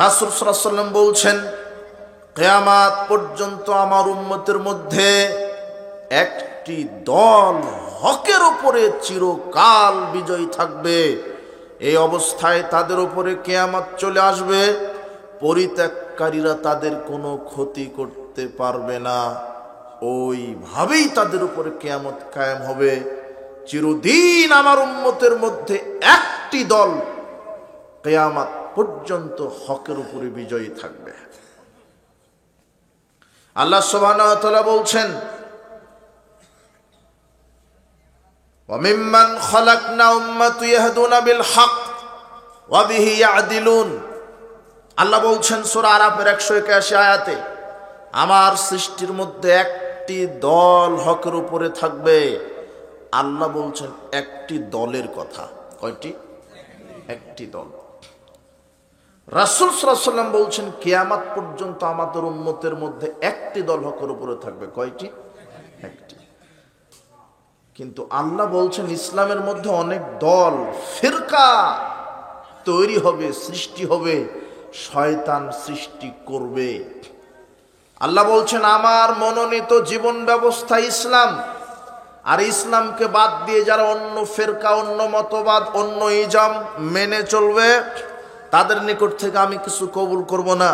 রাসূল সাল্লাল্লাহু আলাইহি ওয়াসাল্লাম বলছেন, কিয়ামত পর্যন্ত আমার উম্মতের মধ্যে একটি দল হকের উপরে চিরকাল বিজয়ী থাকবে। এই অবস্থায় তাদের উপরে কিয়ামত চলে আসবে, পরিত্যাগকারীরা তাদের কোনো ক্ষতি করতে পারবে না। ওইভাবেই তাদের উপরে কিয়ামত কায়েম হবে। চিরদিন আমার উম্মতের মধ্যে একটি দল কিয়ামত পর্যন্ত হকের উপরে বিজয়ী থাকবে। আল্লাহ সুবহানাহু ওয়া তাআলা বলছেন, ওয়া মিম্মান খালাকনা উম্মাতুন ইয়াহদুনা বিল হক ওয়া বিহি ইয়াদিলুন। আল্লাহ বলছেন সূরা আরাফের 181 আয়াতে, আমার সৃষ্টির মধ্যে একটি দল হকের উপরে থাকবে। আল্লাহ বলছেন একটি দলের কথা। কয়টি? একটি দল। রাসূল সাল্লাল্লাহু আলাইহি ওয়াসাল্লাম বলছেন কিয়ামত পর্যন্ত আমাদের উম্মতের মধ্যে একটি দল হকের উপরে থাকবে। কয়টি? একটি। কিন্তু আল্লাহ বলছেন ইসলামের মধ্যে অনেক দল ফিরকা তৈরি হবে, সৃষ্টি হবে, শয়তান সৃষ্টি করবে। আল্লাহ বলছেন আমার মনোনীত জীবন ব্যবস্থা ইসলাম, আর ইসলামকে বাদ দিয়ে যারা অন্য ফিরকা, অন্য মতবাদ, অন্য ইজাম মেনে চলবে, তাদের নিকট থেকে আমি কিছু কবুল করব না।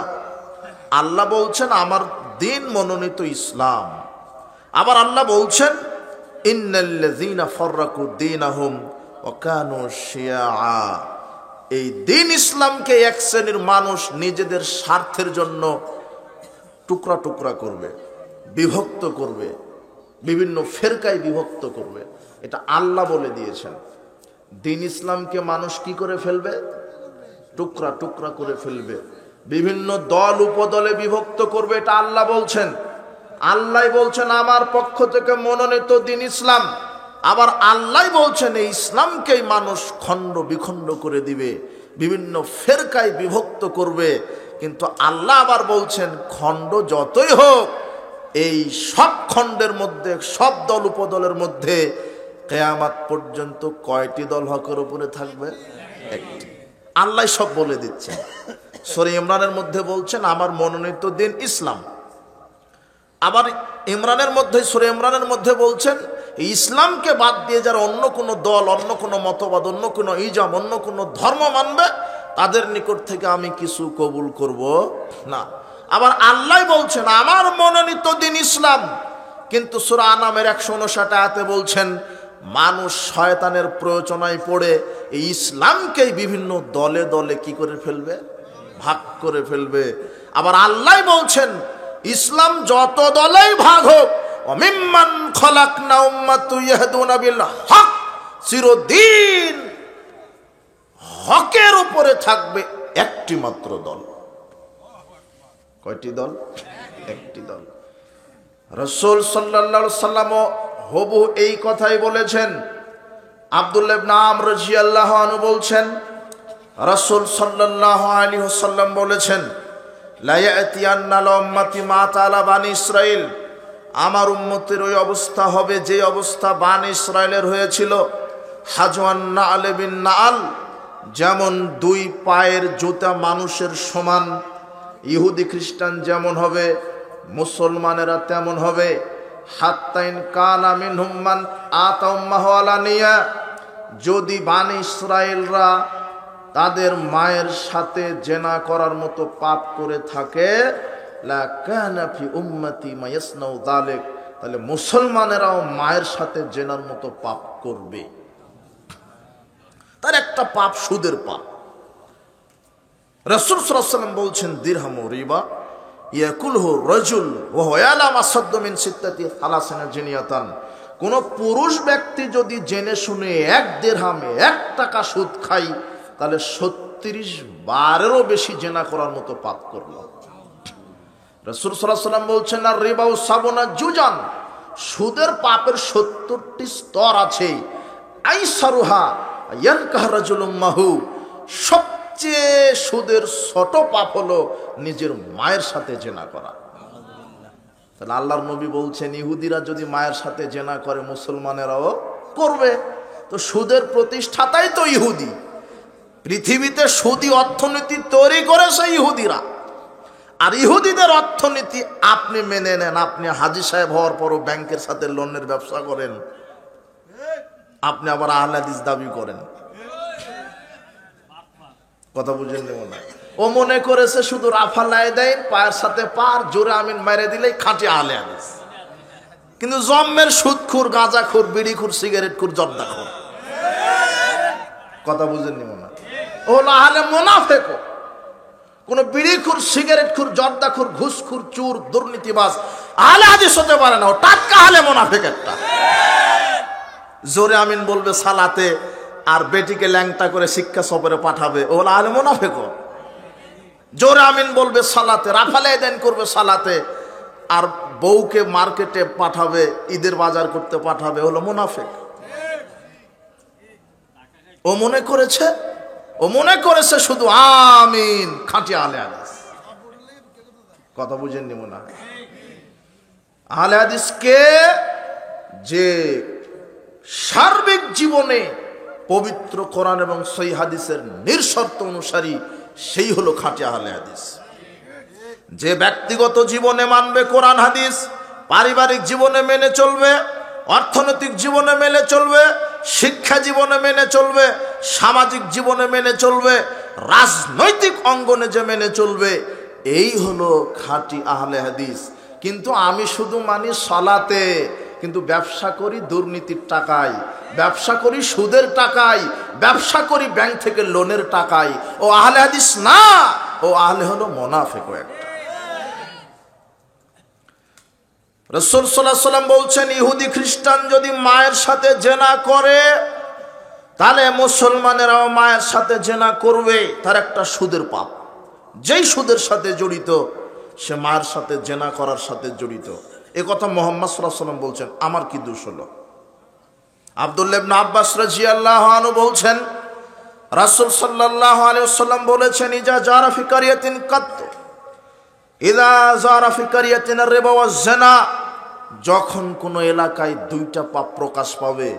আল্লাহ বলছেন আমার দিন মনোনীত ইসলাম। আবার আল্লাহ বলছেন ইন্নাল্লাযীনা ফাররাকু দীনাহুম ওয়া কানু শিয়াআ, এই দিন ইসলামকে এক শ্রেণীর মানুষ নিজেদের স্বার্থের জন্য টুকরা টুকরা করবে, বিভক্ত করবে, বিভিন্ন ফেরকায় বিভক্ত করবে। এটা আল্লাহ বলে দিয়েছেন। দিন ইসলামকে মানুষ কি করে ফেলবে? টুকরা টুকরা করে ফেলবে, বিভিন্ন দল উপদলে বিভক্ত করবে। এটা আল্লাহ বলছেন। আল্লাহ বলছেন আমার পক্ষ থেকে মনোনীত দিন ইসলাম। আবার আল্লাহ বলছেন এই ইসলামকেই মানুষ খণ্ড বিখণ্ড করে দিবে, বিভিন্ন ফেরকায় বিভক্ত করবে। কিন্তু আল্লাহ আবার বলছেন খণ্ড যতই হোক, এই সব খণ্ডের মধ্যে, সব দল উপদলের মধ্যে কিয়ামত পর্যন্ত কয়টি দল হকের উপরে থাকবে? একটি। আল্লাহ সব বলে দিচ্ছেন। সূরা ইমরানের মধ্যে বলছেন আমার মনোনীত দিন ইসলাম। আবার ইমরানের মধ্যে, সূরা ইমরানের মধ্যে বলছেন ইসলামকে বাদ দিয়ে যারা অন্য কোনো দল, অন্য কোনো মতবাদ, অন্য কোনো ইজাম, অন্য কোনো ধর্ম মানবে, তাদের নিকট থেকে আমি কিছু কবুল করব না। আবার আল্লাহ বলছেন আমার মনোনীত দিন ইসলাম। কিন্তু সূরা আনামের 159 আয়াতে বলছেন মানুষ শয়তানের প্ররোচনায় পড়ে এই ইসলামকেই বিভিন্ন দলে দলে কি করে ফেলবে? ভাগ করে ফেলবে। আবার আল্লাহ বলছেন ইসলাম যত দলেই ভাগ হোক, মিম্মান খালাকনা উম্মাতুন ইয়াহদুনা বিল হক, চিরদিন হকের উপরে থাকবে একটি মাত্র দল। কয়টি দল? একটি দল। রাসূল সাল্লাল্লাহু আলাইহি ওয়াসাল্লাম হবু এই কথাই বলেছেন। আব্দুল্লাহ ইবনে আমর রাদিয়াল্লাহু আনহু বলছেন রাসূল সাল্লাল্লাহু আলাইহি ওয়াসাল্লাম বলেছেন লা ইয়াতিয়ান্না উম্মতি মা তাআলা বানি ইসরাইল, আমার উম্মতের ওই অবস্থা হবে যে অবস্থা বানি ইসরাইলের হয়েছিল। হাজওয়ান নাআল বিন নাআল, যেমন দুই পায়ের জুতা মানুষের সমান, ইহুদি খ্রিস্টান যেমন হবে মুসলমানেরা তেমন হবে। হাত্তাইন কানা মিনহুম মান আতা উম্মাহু আলানিয়া, যদি বানি ইসরাইলরা তাদের মায়ের সাথে জেনা করার মতো পাপ করে থাকে, লা কানা ফি উম্মতি মা ইয়াসনাউ যালিক, তাহলে মুসলমানেরাও মায়ের সাথে জেনার মতো পাপ করবে। তার একটা পাপ সুদের পাপ। রাসূল সাল্লাল্লাহু আলাইহি ওয়াসাল্লাম বলছেন দিরহাম রিবা ইয়াকুলহু রাজুল ওয়া হুয়া ইয়ালাম আসাদ্দু মিন সিত্তাতি সালাসিনা জিনিয়াতান, কোন পুরুষ ব্যক্তি যদি জেনে শুনে 1 দিরহামে 1 টাকা সুদ খায়, তাহলে 36 বারেরও বেশি জেনা করার মতো পাপ করল। রাসূল সাল্লাল্লাহু আলাইহি ওয়াসাল্লাম বলছেন আর রিবাউ সাবনা জুজান, সুদের পাপের 70টি স্তর আছে। আইসারুহা ইয়ানকাহ রাজুলুম মাহু, সবচেয়ে সুদের ছোট পাপ হলো নিজের মায়ের সাথে জেনা করা। তাহলে আল্লাহর নবী বলছেন ইহুদিরা যদি মায়ের সাথে জেনা করে, মুসলমানেরাও করবে। তো সুদের প্রতিষ্ঠাতাই তো ইহুদি, পৃথিবীতে সুদী অর্থনীতি তৈরি করেছে ইহুদিরা, আর ইহুদিদের অর্থনীতি আপনি মেনে নেন। আপনি হাজী সাহেব হওয়ার পরও ব্যাংকের সাথে লোনের ব্যবসা করেন, আপনি আবার আহলে হাদিস দাবি করেন। কথা বুঝেন না? ও মনে করেছে শুধু রাফালাই দেয়, পায়ের সাথে পার জোরে আমিন মেরে দিলেই খাঁটি আহলে হাদিস। কিন্তু জম্মের সুদখোর, গাঁজাখোর, বিড়িখোর, সিগারেটখোর, জর্দাখোর। কথা বুঝেন নি? মনে ও হলো আহলে মুনাফিক। কোন বিড়িখোর, সিগারেটখোর, জর্দাখোর, ঘুষখোর, চোর, দুর্নীতিবাজ আহলে হাদিস হতে পারে না। ও টাটকা আহলে মুনাফিক একটা। জোরে আমিন বলবে সালাতে, আর বেটিকে ল্যাংটা করে শিক্ষা সফরে পাঠাবে, ও হলো আহলে মুনাফিক। জোরে আমিন বলবে সালাতে, রাফালে দেন করবে সালাতে, আর বউকে মার্কেটে পাঠাবে, ঈদের বাজার করতে পাঠাবে, হলো মুনাফিক। ও মনে করেছে শুধু আমিন খাঁটি আহলে হাদিস। কথা বুঝেননি? মনে হয় আহলে হাদিসকে যে সার্বিক জীবনে পবিত্র কোরআন এবং সহিহ হাদিসের নিঃশর্ত অনুসারী, সেই হলো খাঁটি আহলে হাদিস। যে ব্যক্তিগত জীবনে মানবে কোরআন হাদিস, পারিবারিক জীবনে মেনে চলবে, অর্থনৈতিক জীবনে মেনে চলবে, শিক্ষা জীবনে মেনে চলবে, সামাজিক জীবনে মেনে চলবে, রাজনৈতিক অঙ্গনে যে মেনে চলবে, এই হলো খাঁটি আহলে হাদিস। কিন্তু আমি শুধু মানি সালাতে, কিন্তু ব্যবসা করি দুর্নীতির টাকায়, ব্যবসা করি সুদের টাকায়, ব্যবসা করি ব্যাংক থেকে লোনের টাকায়, ও আহলে হাদিস না, ও আহলে হলো মুনাফিক একটা। রাসূল সাল্লাল্লাহু আলাইহি ওয়াসাল্লাম বলছেন, ইহুদি খ্রিস্টান যদি মায়ের সাথে জেনা করে, তাহলে মুসলমানেরাও মায়ের সাথে জেনা করবে। তার একটা সুদের পাপ। যেই সুদের সাথে জড়িত, সে মায়ের সাথে জেনা করার সাথে জড়িত। এ কথা মুহাম্মদ সাল্লাল্লাহু আলাইহি ওয়াসাল্লাম বলছেন। আমার কি দোষ হলো? আব্দুল্লাহ ইবনে আব্বাস রাদিয়াল্লাহু আনহু বলছেন, রাসূল সাল্লাল্লাহু আলাইহি ওয়াসাল্লাম বলেছেন, ইজা জারা ফি কারিয়াতিন কাত ইদা জারা ফি কারিয়াতিন আর-রিবা ওয়াজ জিনা, যখন কোন এলাকায় দুইটা পাপ প্রকাশ পাবে,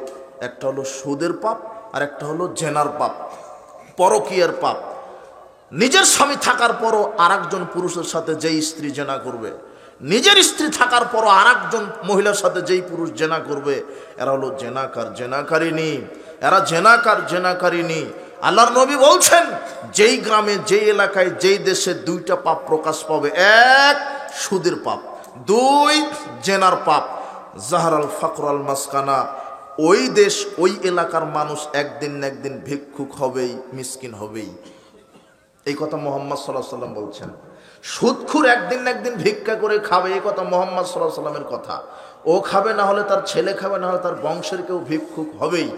একটা হলো সুদের পাপ আর একটা হলো জেনার পাপ, পরকীয়ার পাপ। নিজের স্বামী থাকার পরও আরেকজন পুরুষের সাথে যেই স্ত্রী জেনা করবে, নিজের স্ত্রী থাকার পরও আরেকজন মহিলার সাথে যেই পুরুষ জেনা করবে, এরা হলো জেনাকার, জেনাকারিনী। এরা জেনাকার, জেনাকারিনী। আল্লাহর নবী বলছেন, যেই গ্রামে, যেই এলাকায়, যেই দেশে দুইটা পাপ প্রকাশ পাবে, এক সুদের পাপ, দুই জেনার পাপ, জাহারাল ফাকরাল মাসকানা, ওই দেশ, ওই এলাকার মানুষ একদিন না একদিন ভিক্ষুক হবেই, মিসকিন হবেই। এই কথা মুহাম্মদ সাল্লাল্লাহু আলাইহি ওয়াসাল্লাম বলছেন। সুদখোর একদিন না একদিন ভিক্ষা করে খাবে, এই কথা মুহাম্মদ সাল্লাল্লাহু আলাইহি ওয়াসাল্লামের কথা। ও খাবে, না হলে তার ছেলে খাবে, না হলে তার বংশের কেউ ভিক্ষুক হবেই।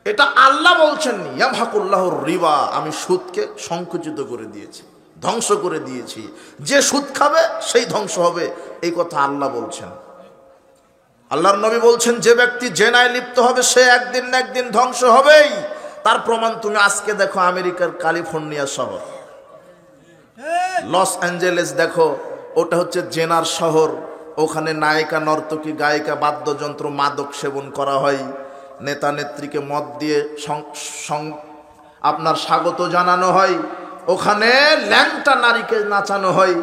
এটা আল্লাহ বলছেন, ইয়ামহাকুল্লাহুর রিবা, আমি সুদকে সংকুচিত করে দিয়েছি, ধ্বংস করে দিয়েছি। যে সুদ খাবে সেই ধ্বংস হবে, এই কথা আল্লাহ বলছেন। আল্লাহর নবী বলছেন, যে ব্যক্তি জেনায় লিপ্ত হবে সে একদিন না একদিন ধ্বংস হবেই। তার প্রমাণ তুমি আজকে দেখো, আমেরিকার ক্যালিফোর্নিয়া শহর, লস অ্যাঞ্জেলেস দেখো, ওটা হচ্ছে জেনার শহর। ওখানে নায়িকা, নর্তকী, গায়িকা, বাদ্যযন্ত্র, মাদক সেবন করা হয়। নেতা নেত্রীকে মদ দিয়ে আপনার স্বাগত জানানো হয়। ওখানে ল্যাংটা নারীকে নাচানো হয়।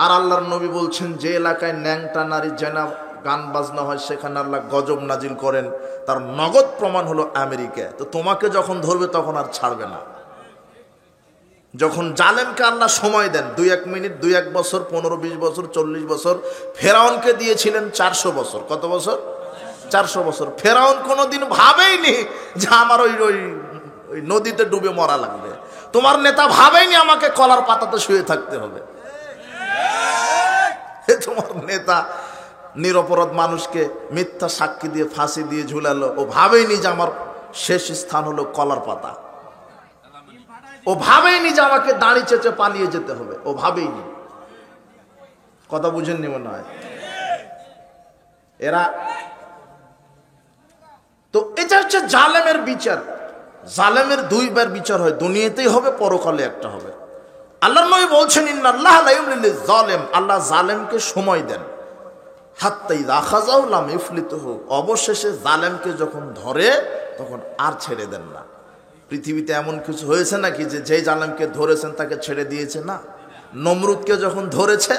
আর আল্লাহর নবী বলছেন, যে এলাকায় ল্যাংটা নারী জেনা গান বাজনা হয়, সেখানে আল্লাহ গজব নাজিল করেন। তার নগদ প্রমাণ হলো আমেরিকা। তো তোমাকে যখন ধরবে তখন আর ছাড়বে না। যখন জালেমকে আল্লাহ সময় দেন, 2-1 মিনিট, 2-1 বছর, 15-20 বছর, 40 বছর, ফেরাউনকে দিয়েছিলেন 400 বছর। কত বছর? 400 বছর। ফেরাউন কোনোদিন ভাবেইনি যে আমার ওই নদীতে ডুবে মরা লাগবে। তোমার নেতা ভাবেইনি আমাকে কলার পাতাতে শুয়ে থাকতে হবে। তোমার নেতা নিরপরাধ মানুষকে মিথ্যা সাক্ষী দিয়ে ফাঁসি দিয়ে ঝুলালো। ও ভাবেইনি যে আমার শেষ স্থান হলো কলার পাতা। ও ভাবেইনি যে আমাকে দাড়ি চেঁচে পালিয়ে যেতে হবে। ও ভাবেইনি। কথা বুঝেননি মনে হয়? এরা তো, এটা হচ্ছে জালেমের বিচার। জালেমের দুইবার বিচার হয়, দুনিয়াতেই হবে, পরকালে একটা হবে। আল্লাহর নবী বলছেন, ইন্নাল্লাহা লা ইউমলিল যালিম, আল্লাহ জালেমকে সময় দেন, হাত্তা ইযা আখাযাহু লাম ইফলিতুহু, অবশেষে জালেমকে যখন ধরে তখন আর ছেড়ে দেন না। পৃথিবীতে এমন কিছু হয়েছে নাকি যে যেই জালেমকে ধরেছেন তাকে ছেড়ে দিয়েছে? না। নমরুদকে যখন ধরেছে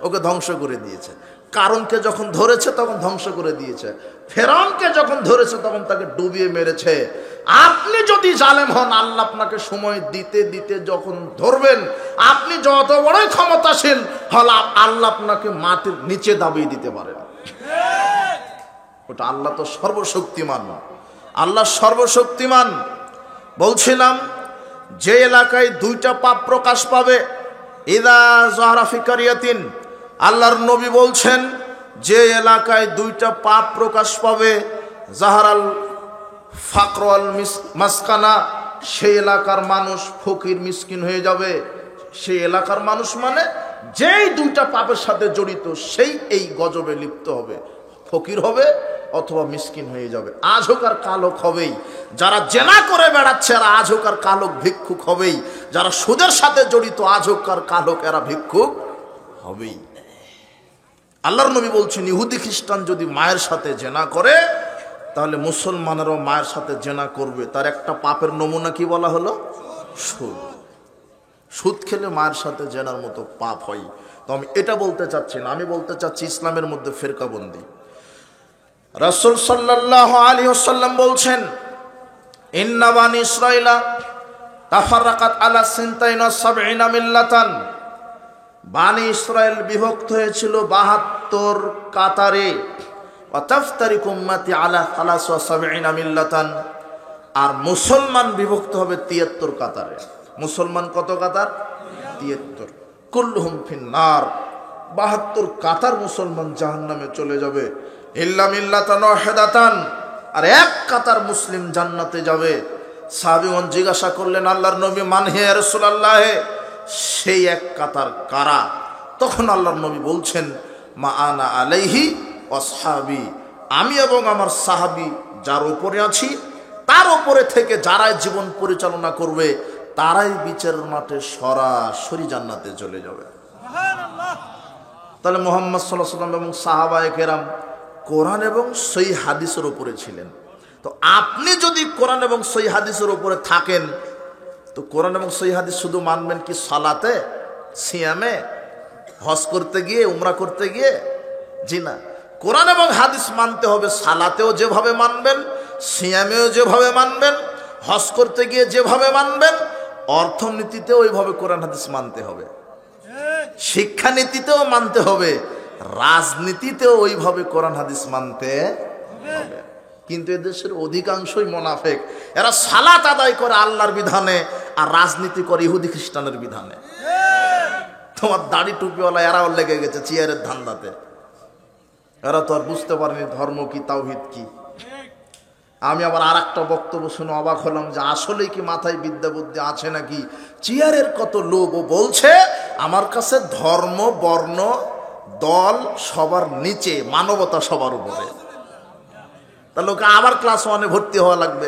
ওকে ধ্বংস করে দিয়েছে, কারণকে যখন ধরেছে তখন ধ্বংস করে দিয়েছে, ফেরাউনকে যখন ধরেছে তখন তাকে ডুবিয়ে মেরেছে। আপনি যদি জালেম হন, আল্লাহ আপনাকে সময় দিতে দিতে যখন ধরবেন, আপনি যত বড়ই ক্ষমতাশীল হল, আল্লাহ আপনাকে মাটির নিচে দাবিয়ে দিতে পারেন। ওটা আল্লাহ তো সর্বশক্তিমান, আল্লাহ সর্বশক্তিমান। বলছিলাম যে এলাকায় দুইটা পাপ প্রকাশ পাবে, ইদা যাহরা ফি কারিয়াতিন, আল্লাহর নবী বলছেন যে এলাকায় দুইটা পাপ প্রকাশ পাবে, জাহারাল ফাকর ওয়াল মাসকানা, সেই এলাকার মানুষ ফকির মিসকিন হয়ে যাবে। সেই এলাকার মানুষ মানে যেই দুইটা পাপের সাথে জড়িত সেই এই গজবে লিপ্ত হবে, ফকির হবে অথবা মিসকিন হয়ে যাবে। আজ হোক আর কাল হোক হবেই। যারা জেনা করে বেড়াচ্ছে এরা আজ হোক আর কাল হোক ভিক্ষুক হবেই। যারা সুদের সাথে জড়িত আজ হোক আর কাল হোক এরা ভিক্ষুক হবেই। আল্লাহর নবী বলছেন ইহুদি খ্রিস্টান যদি মায়ের সাথে জেনা করে তাহলে মুসলমানেরও মায়ের সাথে জেনা করবে। তার একটা পাপের নমুনা কি বলা হলো? সুদ। সুদ খেলে মায়ের সাথে জেনার মতো পাপ হয়। তো আমি এটা বলতে চাচ্ছি না, আমি বলতে চাচ্ছি ইসলামের মধ্যে ফেরকাবন্দি। রাসূল সাল্লাল্লাহু আলাইহি ওয়াসাল্লাম বলছেন ইন্না বানি ইসরাঈলা তাফাররাকাত আলা সিনতাইন ওয়া সাবঈনা মিল্লাতান, বানি ইসরায়েল বিভক্ত হয়েছিল 72 কাতারে, ওয়া তাফতারিকু উম্মতি আলা 73 মিল্লাতান, আর মুসলমান বিভক্ত হবে 73 কাতারে। মুসলমান কত কাতার? 73। কুল্লুহুম ফিন্নার, 72 কাতার মুসলমান জাহান্নামে চলে যাবে। ইল্লা মিল্লাতান ওয়াহিদাতান, আর এক কাতার মুসলিম জান্নাতে যাবে। সাহাবীগণ জিজ্ঞাসা করলেন আল্লাহর নবী, মান হে ইয়া রাসূলুল্লাহ, সেই এক কাতার কারা? তখন আল্লাহর নবী বলছেন মা আনা আলাইহি ওয়াসহাবি, আমি এবং আমার সাহাবী যার উপরে আছি তার উপরে থেকে যারাই জীবন পরিচালনা করবে তারাই বিচারের মাঠে সরাসরি জান্নাতে চলে যাবে। সুবহানাল্লাহ। তাহলে মুহাম্মদ সাল্লাল্লাহু আলাইহি ওয়াসাল্লাম এবং সাহাবায়ে কেরাম কোরআন এবং সহিহ হাদিসের উপরে ছিলেন। তো আপনি যদি কোরআন এবং সহিহ হাদিসের উপরে থাকেন তো কোরআন এবং সহিহ হাদিস শুধু মানবেন কি সালাতে, সিয়ামে, হজ করতে গিয়ে, উমরা করতে গিয়ে? জি না, কোরআন এবং হাদিস মানতে হবে। সালাতেও যেভাবে মানবেন, সিয়ামেও যেভাবে মানবেন, হজ করতে গিয়ে যেভাবে মানবেন, অর্থনীতিতেও ওইভাবে কোরআন হাদিস মানতে হবে, শিক্ষানীতিতেও মানতে হবে, রাজনীতিতেও ওইভাবে কোরআন হাদিস মানতে হবে। কিন্তু এদেশের অধিকাংশই মুনাফিক, এরা সালাত আদায় করে আল্লাহর বিধানে আর রাজনীতি করে ইহুদি খ্রিস্টানের বিধানে। তোমার দাড়ি টুপিওয়ালা এরাও লেগে গেছে চেয়ারের ধান্দাতে। এরা তো আর বুঝতে পারেনি ধর্ম কি, তাওহীদ কি। আমি আবার আর একটা বক্তব্য শুনে অবাক হলাম যে আসলেই কি মাথায় বিদ্যা বুদ্ধি আছে নাকি। চেয়ারের কত লোক, ও বলছে আমার কাছে ধর্ম, বর্ণ, দল সবার নিচে, মানবতা সবার উপরে। তা লোকে আবার ক্লাস 1-এ ভর্তি হওয়া লাগবে,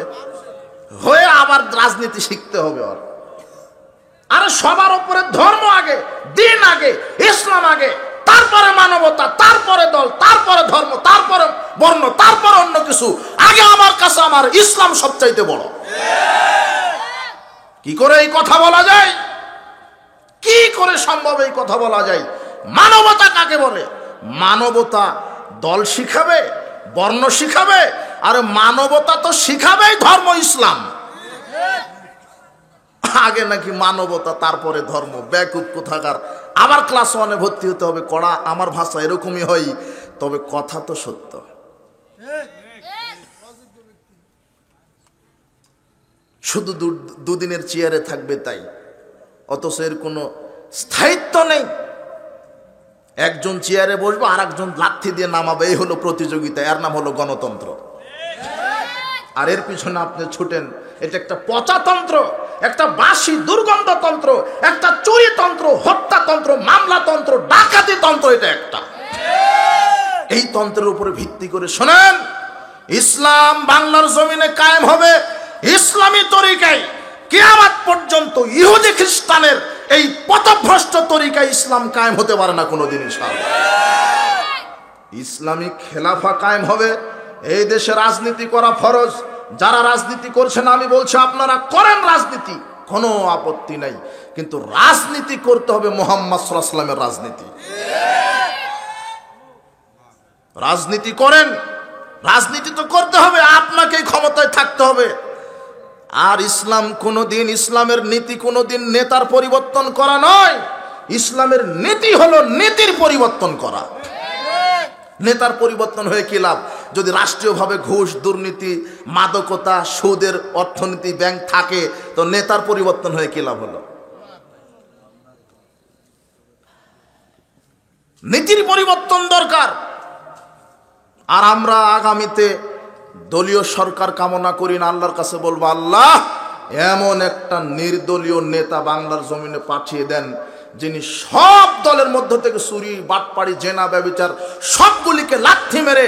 হয়ে আবার রাজনীতি শিখতে হবে। আর আরে সবার উপরে ধর্ম আগে, দিন আগে, ইসলাম আগে, তারপরে মানবতা, তারপরে দল, তারপরে ধর্ম, তারপরে বর্ণ, তারপরে অন্য কিছু। আগে আমার কাছে আমার ইসলাম সবচাইতে বড়। কি করে এই কথা বলা যায়? কি করে সম্ভব এই কথা বলা যায়? মানবতা কাকে বলে? মানবতা দল শিখাবে, বর্ণ শিখাবে, আর মানবতা তো শিখাবেই ধর্ম ইসলাম। আগে নাকি মানবতা তারপরে ধর্ম। বেকুব কোথাকার। আবার ক্লাস 1-এ ভর্তি হতে হবে। কড়া আমার ভাষা এরকমই হয়, তবে কথা তো সত্য। শুধু দুদিনের চেয়ারে থাকবে তাই, অথচ এর কোনো স্থায়িত্ব নেই। একজন চেয়ারে বসবে আর একজন লাথি দিয়ে নামাবে, এই হলো প্রতিযোগিতা, এর নাম হলো গণতন্ত্র। আর এর পিছনে আপনি ছুটেন, এটা একটা পচাতন্ত্র, একটা বাসি দুর্গন্ধতন্ত্র, একটা চুরিতন্ত্র, হত্যাতন্ত্র, মামলাতন্ত্র, ডাকাতি তন্ত্র। এটা একটা, এই তন্ত্রের উপরে ভিত্তি করে শোনেন, ইসলাম বাংলার জমিনে কায়েম হবে ইসলামী তরিকায়। কিয়ামত পর্যন্ত ইহুদি খ্রিস্টানের এই পথভ্রষ্ট তরিকায় ইসলাম কায়েম হতে পারে না কোনোদিন ইনশাআল্লাহ। ইসলামিক খেলাফা কায়েম হবে। এই দেশে রাজনীতি করা ফরজ, যারা রাজনীতি করছেন আমি বলছি আপনারা করেন রাজনীতি, কোনো আপত্তি নাই, কিন্তু রাজনীতি করতে হবে মুহাম্মদ সাল্লাল্লাহু আলাইহি ওয়াসাল্লামের রাজনীতি। রাজনীতি করেন, রাজনীতি তো করতে হবে, আপনাকেই ক্ষমতায় থাকতে হবে। আর ইসলাম কোনোদিন, ইসলামের নীতি কোনোদিন নেতার পরিবর্তন করা নয়। ইসলামের নীতি হলো নীতির পরিবর্তন করা। নেতার পরিবর্তন হয়ে কি লাভ যদি রাষ্ট্রীয়ভাবে ঘুষ, দুর্নীতি, মাদকতা, সুদের অর্থনীতি, ব্যাংক থাকে, তো নেতার পরিবর্তন হয়ে কি লাভ হলো? নীতির পরিবর্তন দরকার। আর আমরা আগামীতে দলীয় সরকার কামনা করি না, আল্লাহর কাছে বলবো, আল্লাহ এমন একটা নির্দলীয় নেতা বাংলার জমিনে পাঠিয়ে দেন যিনি সব দলের মধ্য থেকে চুরি, বাটপাড়ি, জেনা, ব্যভিচার সবগুলিকে লাথি মেরে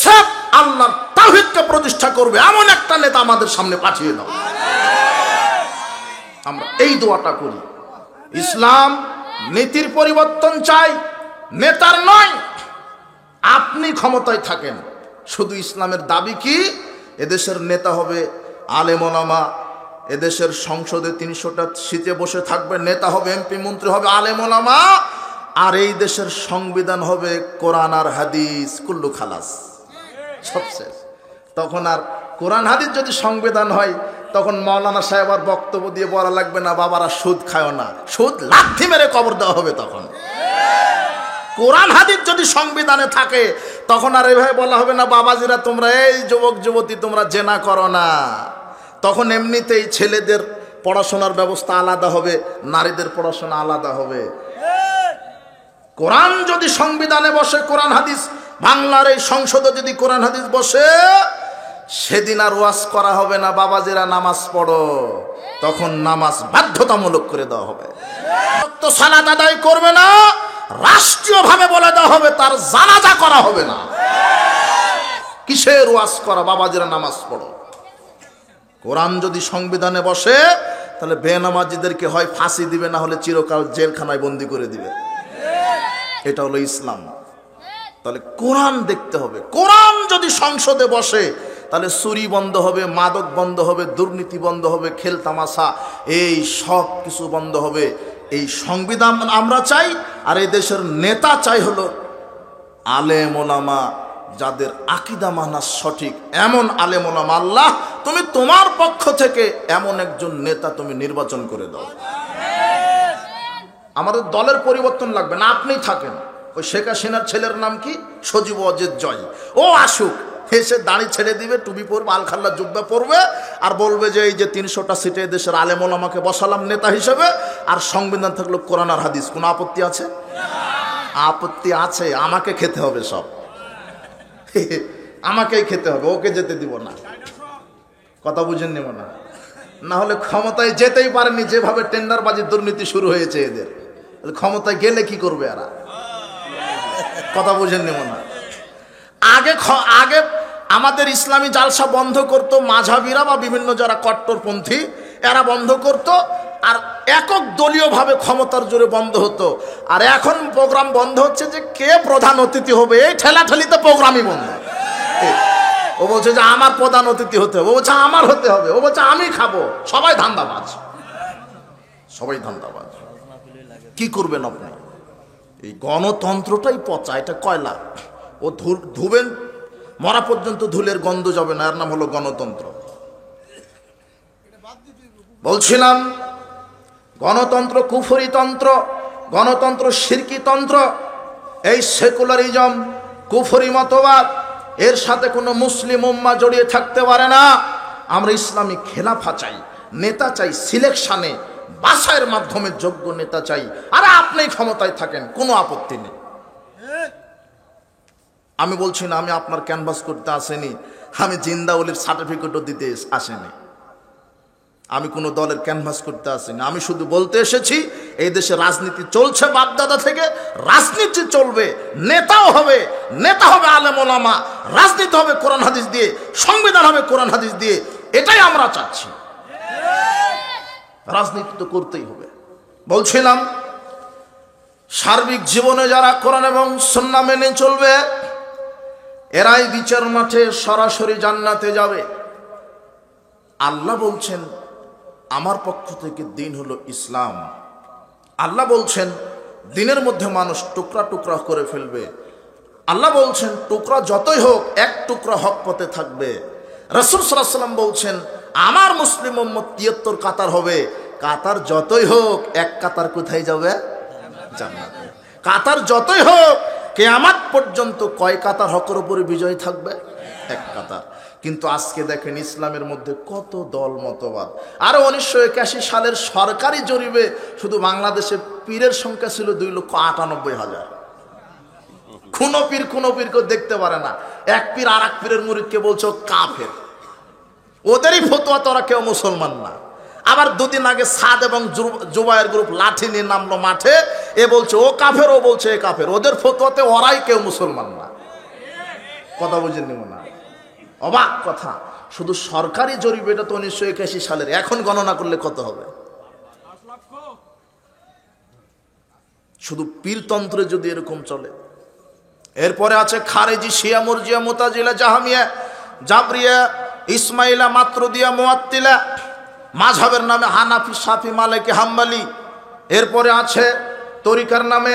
সব আল্লাহর তাওহীদকে প্রতিষ্ঠা করবে, এমন একটা নেতা আমাদের সামনে পাঠিয়ে দাও। আমরা এই দোয়াটা করি। ইসলাম নীতির পরিবর্তন চাই, নেতার নয়। আপনি ক্ষমতায় থাকেন, শুধু ইসলামের দাবি কি? এদেশের নেতা হবে আলেম ওলামা, এদেশের সংসদে 300টা সিটে বসে থাকবে, নেতা হবে, এমপি মন্ত্রী হবে আলেম ওলামা, আর এই দেশের সংবিধান হবে কোরআন আর হাদিস, কুল্লু খালাস, সব শেষ। তখন আর কোরআন হাদিস যদি সংবিধান হয়, তখন মাওলানা সাহেব আর বক্তব্য দিয়ে বলা লাগবে না বাবারা সুদ খায় না, সুদ লাথি মেরে কবর দেওয়া হবে। তখন কোরআন হাদিস যদি সংবিধানে থাকে, তখন আর এইভাবে বলা হবে না বাবাজিরা তোমরা, এই যুবক যুবতী তোমরা জেনা করো না। তখন এমনিতেই ছেলেদের পড়াশোনার ব্যবস্থা আলাদা হবে, নারীদের পড়াশোনা আলাদা হবে। কোরআন যদি সংবিধানে বসে, কোরআন হাদিস বাংলার এই সংসদে যদি কোরআন হাদিস বসে, সেদিন আর ওয়াজ করা হবে না বাবাজিরা নামাজ পড়ো, তখন নামাজ বাধ্যতামূলক করে দেওয়া হবে। তো সালাত আদায় করবে না, রাষ্ট্রীয়ভাবে বলে দেওয়া হবে তার জানাজা করা হবে না। কিসের ওয়াজ করা? বাবাজিরা নামাজ পড়ো। কোরআন যদি সংবিধানে বসে, তাহলে বেনামাজিদেরকে হয় ফাঁসি দিবে, না হলে চিরকাল জেলখানায় বন্দি করে দিবে। এটা হলো ইসলাম। তাহলে কোরআন দেখতে হবে। কোরআন যদি সংসদে বসে, তাহলে চুরি বন্ধ হবে, মাদক বন্ধ হবে, দুর্নীতি বন্ধ হবে, খেলতামাশা এই সব কিছু বন্ধ হবে। এই সংবিধান আমরা চাই। আর এই দেশের নেতা চাই হলো আলেম ওলামা, যাদের আকীদা মানা সঠিক, এমন আলেম ওলামা। আল্লাহ তুমি তোমার পক্ষ থেকে এমন একজন নেতা তুমি নির্বাচন করে দাও। আমাদের দলের পরিবর্তন লাগবে না, আপনিই থাকেন। ওই শেখ হাসিনার ছেলের নাম কি? সজীব অজিত জয়। ও আসুক, এসে দাড়ি ছেড়ে দিবে, টুপি পরবে, আলখাল্লা জুব্বা পরবে, আর বলবে যে এই যে 300টা সিটে দেশের আলেম ওলামাকে বসালাম নেতা হিসেবে, আর সংবিধান থাকলো কোরআন আর হাদিস। কোনো আপত্তি আছে? আপত্তি আছে। আমাকে খেতে হবে সব, আমাকেই খেতে হবে, ওকে যেতে দিব না। কথা বুঝেন নেব না, না হলে ক্ষমতায় যেতেই পারেনি। যেভাবে টেন্ডারবাজি দুর্নীতি শুরু হয়েছে এদের, ক্ষমতায় গেলে কি করবে এরা? কথা বুঝেন নেব না। আগে আমাদের ইসলামী জালসা বন্ধ করতো মাঝহাবিরা বা বিভিন্ন যারা কট্টরপন্থী, এরা বন্ধ করত, আর একক দলীয়ভাবে ক্ষমতার জোরে বন্ধ হতো। আর এখন প্রোগ্রাম বন্ধ হচ্ছে যে কে প্রধান অতিথি হবে, এই ঠেলাঠেলিতে প্রোগ্রামই বন্ধ। ও বলছে যে আমার প্রধান অতিথি হতে হবে, ও বলছে আমার হতে হবে, ও বলছে আমি খাবো। সবাই ধান্দাবাজ, সবাই ধান্দাবাজ। কি করবেন আপনি? এই গণতন্ত্রটাই পচা, এটা কয়লা। ও ধুবেন মরা পর্যন্ত ধুলের গন্ধ যাবে না, এর নাম হলো গণতন্ত্র। বলছিলাম গণতন্ত্র কুফরি তন্ত্র, গণতন্ত্র শিরকি তন্ত্র। এই সেকুলারিজম, কুফরি মতবাদ, এর সাথে কোনো মুসলিম উম্মাহ জড়িয়ে থাকতে পারে না। আমরা ইসলামী খেলাফা চাই, নেতা চাই সিলেকশনে, বাছাইয়ের মাধ্যমে যোগ্য নেতা চাই। আর আপনি ক্ষমতায় থাকেন, কোনো আপত্তি নেই। আমি বলছি না আমি আপনার ক্যানভাস করতে আসেনি, আমি জিন্দাউলির সার্টিফিকেটও দিতে আসেনি, আমি কোনো দলের ক্যানভাস করতে আসিনি। আমি শুধু বলতে এসেছি এই দেশে রাজনীতি চলছে বাপদাদা থেকে, রাজনীতি চলবে, নেতাও হবে, নেতা হবে আলেম ওলামা, রাজনীতি হবে কোরআন হাদিস দিয়ে, সংবিধান হবে কোরআন হাদিস দিয়ে। এটাই আমরা চাচ্ছি। রাজনীতি তো করতেই হবে। বলছিলাম সার্বিক জীবনে যারা কোরআন এবং সুন্নাহ মেনে চলবে, এরাই বিচার মাঠে সরাসরি জান্নাতে যাবে। আল্লাহ বলছেন আমার পক্ষ থেকে দিন হলো ইসলাম। আল্লাহ বলছেন দিনের মধ্যে মানুষ টুকরা টুকরা করে ফেলবে। আল্লাহ বলছেন টুকরা যতই হোক এক টুকরা হক পথে থাকবে। রাসূল সাল্লাল্লাহু আলাইহি ওয়াসাল্লাম বলছেন আমার মুসলিম উম্মত 73 কাতার হবে। কাতার যতই হোক এক কাতার কোথায় যাবে? জান্নাতে। কাতার যতই হোক কিয়ামত পর্যন্ত কয় কাতার হকের উপরে বিজয় থাকবে? এক কাতার। কিন্তু আজকে দেখেন ইসলামের মধ্যে কত দল মতবাদ। আর 1981 সালের সরকারি জরিপে শুধু বাংলাদেশে পীরের সংখ্যা ছিল 2,98,000। কোনো পীরকে দেখতে পারে না। এক পীর আর এক পীরের মুরিদকে বলছে কাফের। ওদেরই ফতোয়া তোরা কেউ মুসলমান না। আবার দুদিন আগে সাদ এবং জুবায়ের গ্রুপ লাঠি নিয়ে নামলো মাঠে, এ বলছে ও কাফের, ও বলছে এ কাফের। ওদের ফতোয়াতে ওরাই কেউ মুসলমান না। কথা বুঝে নিব না, অবাক কথা। শুধু সরকারি জরিপ, এটা তো 1981 সালের। এখন গণনা করলে কত হবে? শুধু পীরতন্ত্রে যদি এরকম চলে। এরপরে আছে খারেজি, শিয়া, মুরজিয়া, মুতাজিলা, জাহামিয়া, জাবরিয়া, ইসমাইলা, মাতরুদিয়া, মুআত্তিলা, মাযহাবের নামে হানাফি, শাফি, মালিকি, হাম্বলি। এরপরে আছে তরিকার নামে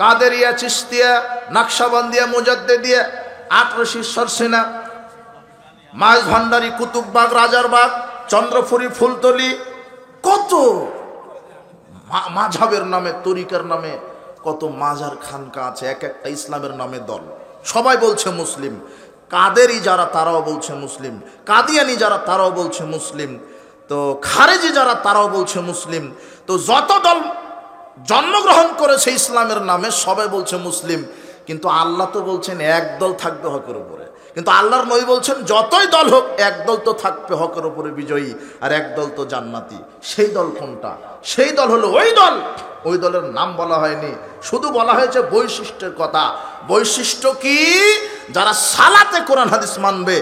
কাদেরিয়া, চিশতিয়া, নকশবন্দিয়া, মুজাদ্দিদিয়া, আটরশি, সরসিনা, মাইজ ভান্ডারি, কুতুববাগ, রাজারবাগ, চন্দ্রপুরি, ফুলতলি। কত মাযহাবের নামে, তরিকার নামে কত মাজার খানকা আছে। এক একটা ইসলামের নামে দল, সবাই বলছে মুসলিম। কাদেরি যারা তারাও বলছে মুসলিম, কাদিয়ানি যারা তারাও বলছে মুসলিম, তো খারেজি যারা তারাও বলছে মুসলিম। তো যত দল জন্মগ্রহণ করেছে ইসলামের নামে সবাই বলছে মুসলিম। কিন্তু আল্লাহ তো বলছেন এক দল থাকবে হকের উপরে। কিন্তু আল্লাহর নবী বলছেন যতই দল হোক এক দল তো থাকবে হকের উপরে বিজয়ী, আর এক দল তো জান্নাতি। সেই দল কোনটা? সেই দল হলো ওই দল। ওই দলের নাম বলা হয়নি, শুধু বলা হয়েছে বৈশিষ্ট্যের কথা। বৈশিষ্ট্য কি? যারা সালাতে কোরআন হাদিস মানবে,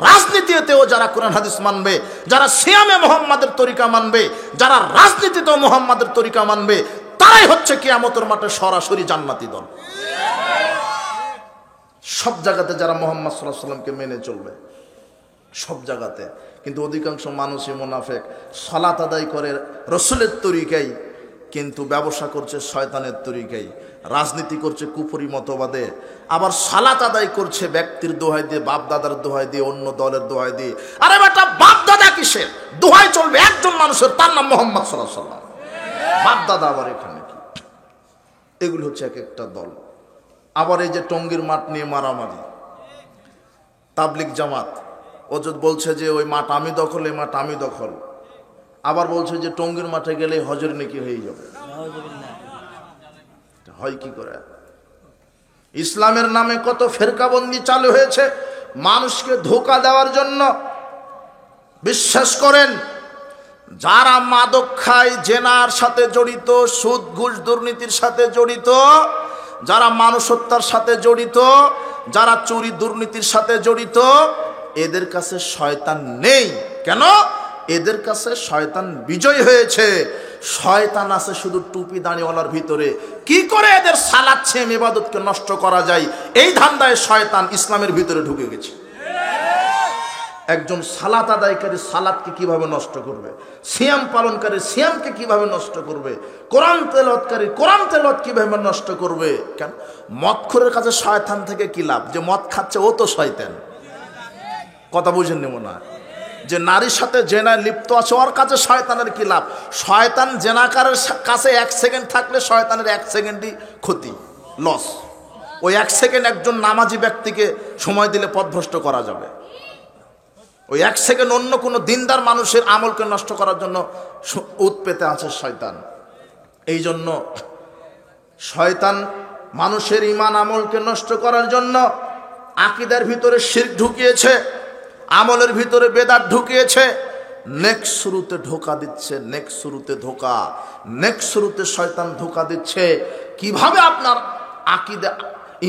রাজনীতিতেও যারা কোরআন হাদিস মানবে, যারা সিয়ামে মুহাম্মাদের তরিকা মানবে, যারা রাজনীতিতেও মুহাম্মাদের তরিকা মানবে, তারাই হচ্ছে কিয়ামতের মাঠে সরাসরি জান্নাতি দল। সব জায়গাতে যারা মুহাম্মদ সাল্লাল্লাহু আলাইহি ওয়াসাল্লামকে মেনে চলবে, সব জায়গাতে। কিন্তু অধিকাংশ মানুষই মুনাফিক। সালাত আদায় করে রাসূলের তরিকায়, কিন্তু ব্যবসা করছে শয়তানের তরিকায়, রাজনীতি করছে কুফরি মতবাদে, আবার সালাত আদায় করছে ব্যক্তির দোহাই দিয়ে, বাপ দাদার দোহাই দিয়ে, অন্য দলের দোহাই দিয়ে। আরে বেটা, বাপ দাদা কিসের? দোহাই চলবে একজন মানুষের, তার নাম মুহাম্মদ সাল্লাল্লাহু আলাইহি ওয়াসাল্লাম। বাপ দাদা আবার এখানে কি? এগুলো হচ্ছে এক একটা দল। আবার এই যে টঙ্গীর মাঠ নিয়ে মারামারি, তাবলিগ জামাত ও যদি বলছে যে ওই মাঠ আমি দখল, এই মাঠ আমি দখল। আবার বলছে যে টঙ্গীর মাঠে গেলে হজর নাকি হয়ে যাবে। হয় কি করে? ইসলামের নামে কত ফেরকাবন্দি চালু হয়েছে মানুষকে ধোঁকা দেওয়ার জন্য। বিশ্বাস করেন, যারা মাদক খায়, জেনার সাথে জড়িত, সুদ ঘুষ দুর্নীতির সাথে জড়িত, যারা মানুষ হত্যার সাথে জড়িত, যারা চুরি দুর্নীতির সাথে জড়িত, এদের কাছে শয়তান নেই। কেন? এদের কাছে শয়তান বিজয় হয়েছে। শয়তান আছে শুধু টুপি দাঁড়িওয়ালার ভিতরে। কি করে এদের সালাত ছেম ইবাদতকে নষ্ট করা যায়, এই ধান্দায় শয়তান ইসলামের ভিতরে ঢুকে গেছে। একজন সালাত আদায়কারী সালাতকে কিভাবে নষ্ট করবে, সিয়াম পালনকারী সিয়ামকে কিভাবে নষ্ট করবে, কোরআন তেলাওয়াতকারী কোরআন তেলাওয়াত কিভাবে নষ্ট করবে। কেন? মদখোরের কাছে শয়তান থেকে কি লাভ? যে মদ খাচ্ছে ও তো শয়তান। কথা বুঝেন নেব না? যে নারীর সাথে জেনায় লিপ্ত আছে ওর কাছে শয়তানের কি লাভ? শয়তান জেনাকারের কাছে 1 সেকেন্ড থাকলে শয়তানের 1 সেকেন্ডই ক্ষতি, লস। ওই 1 সেকেন্ড একজন নামাজি ব্যক্তিকে সময় দিলে পথভ্রষ্ট করা যাবে। ওই 1 সেকেন্ড অন্য কোনো দিনদার মানুষের আমলকে নষ্ট করার জন্য উৎপেতে আছে শয়তান। এই জন্য শয়তান মানুষের ঈমান আমলকে নষ্ট করার জন্য আকীদার ভিতরে শিরক ঢুকিয়েছে, আমলের ভিতরে বেদাত ঢুকিয়েছে। নেক্সট শুরুতে ধোঁকা দিচ্ছে, নেক্সট শুরুতে ধোঁকা, নেক্সট শুরুতে শয়তান ধোঁকা দিচ্ছে। কিভাবে আপনার আকীদা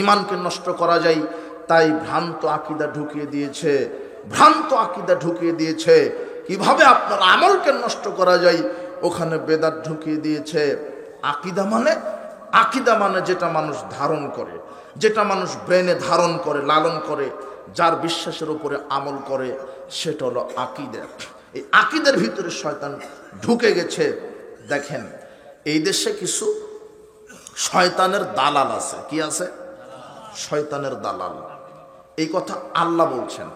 ঈমানকে নষ্ট করা যায়, তাই ভ্রান্ত আকীদা ঢুকিয়ে দিয়েছে, ভ্রান্ত আকীদা ঢুকিয়ে দিয়েছে। কিভাবে আপনার আমলকে নষ্ট করা যায়, ওখানে বেদাত ঢুকিয়ে দিয়েছে। আকীদা মানে যেটা মানুষ ধারণ করে, যেটা মানুষ ব্রেনে ধারণ করে, লালন করে, যার বিশ্বাসের উপরে আমল করে সেটা হলো আকীদা। এই আকীদার ভিতরে শয়তান ঢুকে গেছে। দেখেন এই দেশে কিছু শয়তানের দালাল আছে। কি আছে? শয়তানের দালাল। এই কথা আল্লাহ বলছেন,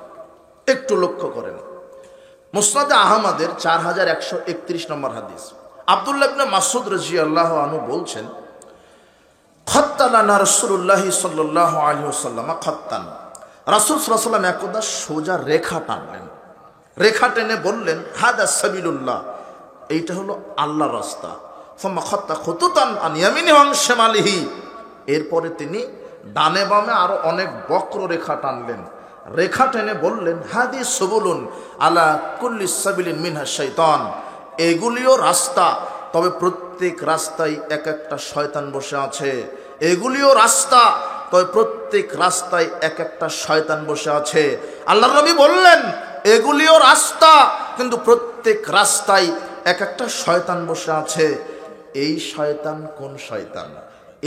একটু লক্ষ্য করেন। মুসনাদে আহমদের 4131 নম্বর হাদিস, আব্দুল্লাহ ইবনে মাসউদ রাদিয়াল্লাহু আনহু বলছেন, খাত্তালানা রাসূলুল্লাহ সাল্লাল্লাহু আলাইহি ওয়াসাল্লাম খাত্তান। রাসূল সাল্লাল্লাহু আলাইহি ওয়াসাল্লাম একদা সোজা রেখা টানলেন। রেখা টেনে বললেন, হাদা সাবিলুল্লাহ, এইটা হলো আল্লাহর রাস্তা। ফাম্মা খাত্তা খুতুতান আন ইয়ামিনিহি ওয়া শিমালিহি, এরপরে তিনি ডানে বামে আরো অনেক বক্র রেখা টানলেন। রেখা টেনে বললেন, হাদি সুবুলুন আলা কুল্লি সাবিলিন মিনহা শাইতান, এগুলিও রাস্তা, তবে প্রত্যেক রাস্তায় এক একটা শয়তান বসে আছে। এগুলিও রাস্তা, তবে প্রত্যেক রাস্তায় এক একটা শয়তান বসে আছে। আল্লাহর নবী বললেন, এগুলিও রাস্তা, কিন্তু প্রত্যেক রাস্তায় এক একটা শয়তান বসে আছে। এই শয়তান কোন শয়তান?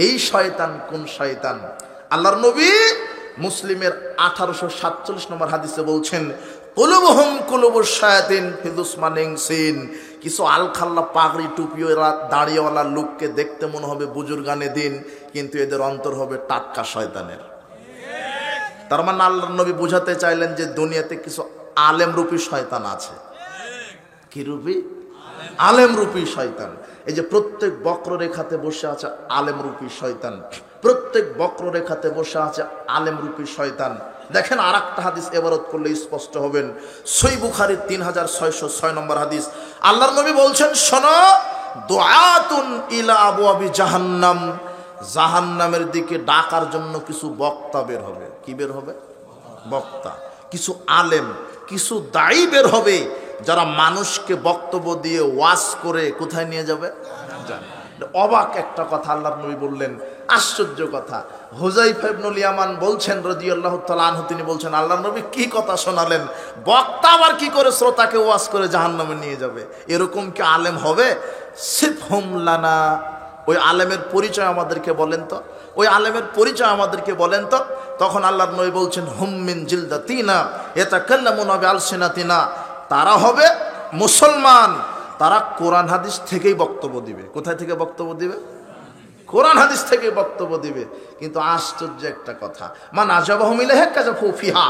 এই শয়তান কোন শয়তান? আল্লাহর নবী মুসলিমের 1847 নম্বর হাদিসে বলছেন, কুলুবুহুম কুলুবুশ শায়াতিন ফি দুসমানিন সিন, কিছু আলখাল্লা পাগড়ি টুপিওয়ালা দাড়িওয়ালা লোককে দেখতে মনে হবে বুজুর্গানে দিন, কিন্তু এদের অন্তর হবে টাটকা শয়তানের। তার মানে আল্লাহর নবী বুঝাতে চাইলেন যে দুনিয়াতে কিছু আলেম রূপী শয়তান আছে। কি রূপী? আলেম রূপী শয়তান। এই যে প্রত্যেক বক্ররেখাতে বসে আছে আলেম রূপী শয়তান, প্রত্যেক বক্ররেখাতে বসে আছে আলেম রূপী শয়তান। দেখেন আর একটা হাদিস এবারত করলে স্পষ্ট হবেন, সহিহ বুখারীর 3606 নম্বর হাদিস, আল্লাহর নবী বলছেন, শোনো, দুআতুন ইলা আবওয়াবি জাহান্নাম, জাহান্নামের দিকে ডাকার জন্য কিছু বক্তা বের হবে। কি বের হবে? বক্তা। কিছু আলেম, কিছু দায়ী বের হবে, যারা মানুষকে বক্তব্য দিয়ে ওয়াজ করে কোথায় নিয়ে যাবে? অবাক একটা কথা আল্লাহর নবী বললেন, আশ্চর্য কথা। হুযায়ফা ইবনুল ইয়ামান বলছেন রাদিয়াল্লাহু তাআলা আনহু, তিনি বলছেন, আল্লাহর নবী কি কথা শোনালেন, বক্তা আবার কি করে শ্রোতাকে ওয়াজ করে জাহান্নামে নিয়ে যাবে? এরকম কি আলেম হবে? সিফহুম লানা, ওই আলেমের পরিচয় আমাদেরকে বলেন তো, ওই আলেমের পরিচয় আমাদেরকে বলেন তো। তখন আল্লাহর নবী বলছেন, হুম মিন জিলদাতিনা ইয়াতাকাল্লামুনা বিআলসিনাতিনা, তারা হবে মুসলমান, তারা কোরআন হাদিস থেকেই বক্তব্য দিবে। কোথায় থেকে বক্তব্য দিবে? কোরআন হাদিস থেকে বক্তব্য দিবে। কিন্তু আশ্চর্য একটা কথা, মান আজাবাহুম ইলাইহি কাযাফু ফিহা,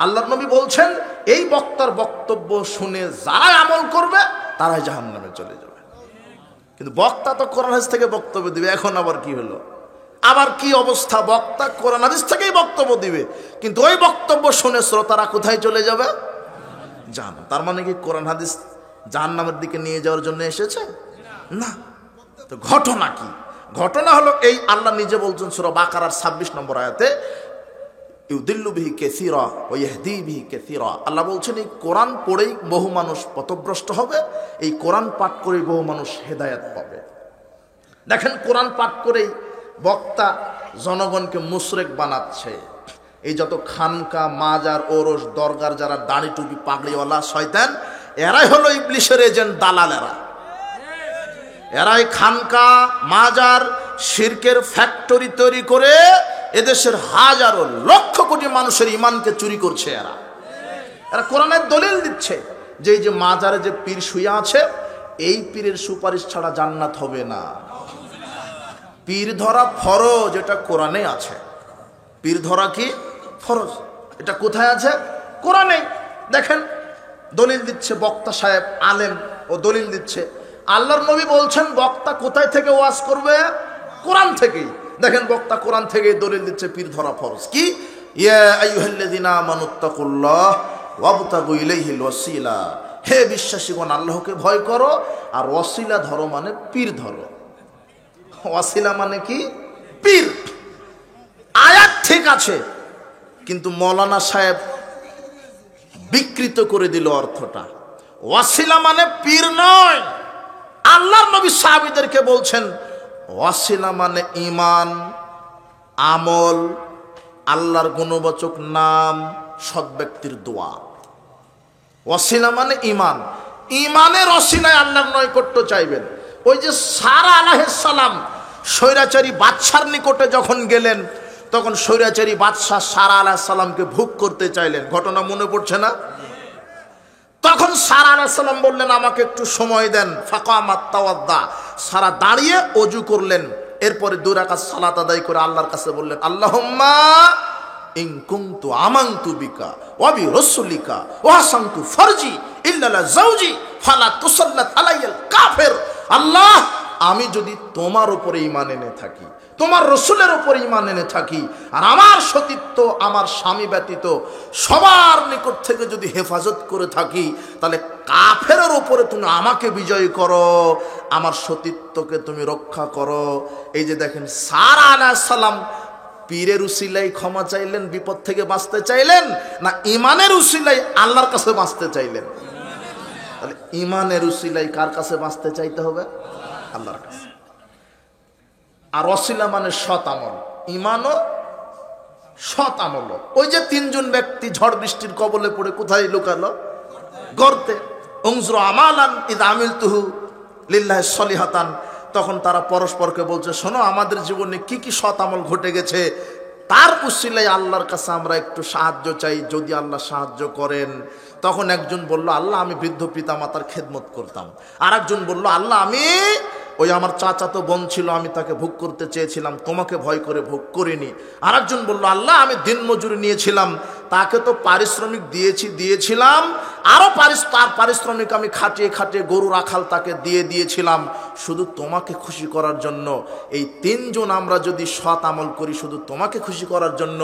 আল্লাহর নবী বলছেন, এই বক্তার বক্তব্য শুনে যারা আমল করবে তারাই জাহান্নামে চলে যাবে। কিন্তু বক্তা তো কোরআন হাদিস থেকে বক্তব্য দিবে। এখন আবার কি হলো? আবার কি অবস্থা? বক্তা কোরআন হাদিস থেকেই বক্তব্য দিবে, কিন্তু ওই বক্তব্য শুনে শ্রোতারা কোথায় চলে যাবে? জাহান্নাম। তার মানে কি কোরআন হাদিস জাহান্নামের দিকে নিয়ে যাওয়ার জন্য এসেছে? না। তো ঘটনা কি? ঘটনা হলো এই, আল্লাহ নিজে বলছেন সূরা বাকারার 26 নম্বর আয়াতে, ইউদিল্লু বিহি কাসীরা ওয়া ইয়াহদি বিহি কাসীরা, আল্লাহ বলছেন এই কোরআন পড়েই বহু মানুষ পথভ্রষ্ট হবে, এই কোরআন পাঠ করেই বহু মানুষ হেদায়েত পাবে। দেখেন কোরআন পাঠ করেই বক্তা জনগণকে মুশরিক বানাচ্ছে। এই যত খানকা, মাজার, ওরস, দরগার যারা দাড়ি টুপি পাগড়িওয়ালা শয়তান, এরাই হলো ইবলিশের এজেন্ট, দালালেরা। এরাই খানকা, মাজার, শিরকের ফ্যাক্টরি তৈরি করে এদেশের হাজারো লক্ষ কোটি মানুষের ঈমানকে চুরি করছে। এরা কোরআনের দলিল দিচ্ছে যে এই যে মাজারে যে পীর শুয়ে আছে, এই পীরের সুপারিশ ছাড়া জান্নাত হবে না। পীর ধরা ফরজ, এটা কোরআনে আছে। পীর ধরা কি ফরজ, এটা কোথায় আছে? কোরআনে। দেখেন দলিল দিচ্ছে বক্তা সাহেব, আলেম, ও দলিল দিচ্ছে। আল্লাহর নবী বলছেন বক্তা কোথায় থেকে ওয়াজ করবে? কোরআন থেকেই। দেখেন বক্তা কোরআন থেকেই দলিল দিচ্ছে পীর ধরা ফরজ। কি? ইয়া আইয়ুহাল্লাযীনা আমানুত্তাকুল্লাহ ওয়াবতাগু ইলাইহিল ওয়াসিলা, হে বিশ্বাসীগণ আল্লাহকে ভয় করো আর ওয়াসিলা ধরো, মানে পীর ধরো। ওয়াসিলা মানে কি? পীর। আয়াত ঠিক আছে, কিন্তু মৌলানা সাহেব বিকৃত করে দিল অর্থটা। ওয়াসিলা মানে পীর নয়। আল্লাহর নবী সাহাবীদেরকে বলছেন ওয়াসিলা মানে ঈমান, আমল, আল্লাহর গুণবাচক নাম, সৎ ব্যক্তির দোয়া। ওয়াসিলা মানে ঈমান। ঈমানের ওসিলায় আল্লাহর নৈকট্য চাইবেন। ওই যে সারা আলাইহিস সালাম স্বৈরাচারী বাদশার নিকটে যখন গেলেন, তখন স্বৈরাচারী বাদশাহ সারা আলাইহিস সালামকে ভোগ করতে চাইলেন, ঘটনা মনে পড়ছে না? তখন সারা আলাইহিস সালাম বললেন আমাকে একটু সময় দেন। ফাকামাত তাওয়াদ্দা, সারা দাঁড়িয়ে অজু করলেন, এরপরে 2 রাকাত সালাত আদায় করে আল্লাহর কাছে বললেন আল্লাহুম্মা ইন কুনতু আমানতু বিকা ওয়া বি রাসূলিকা ওয়া হাসানতু ফারজি ইল্লা লা যাওজি ফালা তুসাল্লাত আলাইয়াল কাফির। আল্লাহ, আমি যদি তোমার উপরে ঈমান এনে থাকি, তোমার রসুলের উপর ঈমান এনে থাকি, আর আমার সতীত্ব আমার স্বামী ব্যতীত সবার নিকট থেকে যদি হেফাজত করে থাকি, তাহলে কাফেরের উপরে তুমি আমাকে বিজয় করো, আমার সতীত্বকে তুমি রক্ষা করো। এই যে দেখেন, সারা আলাইহিস সালাম পীরের উসিলাই ক্ষমা চাইলেন, বিপদ থেকে বাঁচতে চাইলেন, না ঈমানের উসিলাই আল্লাহর কাছে বাঁচতে চাইলেন? তাহলে ঈমানের উসিলাই কার কাছে বাঁচতে চাইতে হবে? আল্লাহর কাছে। আর ওসিলা মানে সৎ আমল, ঈমানও সৎ আমল। ওই যে 3 জন ব্যক্তি ঝড় বৃষ্টির কবলে পড়ে কোথায় লুকালো? গর্তে। উনজুর আমালান ইদ আমিলতুহু লিল্লাহি সলিহাতান। তখন তারা পরস্পরকে বলছে, শোনো আমাদের জীবনে কি কি সৎ আমল ঘটে গেছে, তার উসিলাই আল্লাহর কাছে আমরা একটু সাহায্য চাই, যদি আল্লাহ সাহায্য করেন। তখন একজন বলল, আল্লাহ আমি বৃদ্ধ পিতা মাতার খেদমত করতাম। আর একজন বলল, আল্লাহ আমি ওই আমার চাচাতো বোন ছিল, আমি তাকে ভোগ করতে চেয়েছিলাম, তোমাকে ভয় করে ভোগ করিনি। আর একজন বলল, আল্লাহ আমি দিনমজুরি নিয়েছিলাম, তাকে তো পারিশ্রমিক দিয়েছিলাম, আরও তার পারিশ্রমিক আমি খাটিয়ে খাটিয়ে গরু রাখাল তাকে দিয়েছিলাম, শুধু তোমাকে খুশি করার জন্য। এই 3 জন আমরা যদি সৎ আমল করি শুধু তোমাকে খুশি করার জন্য,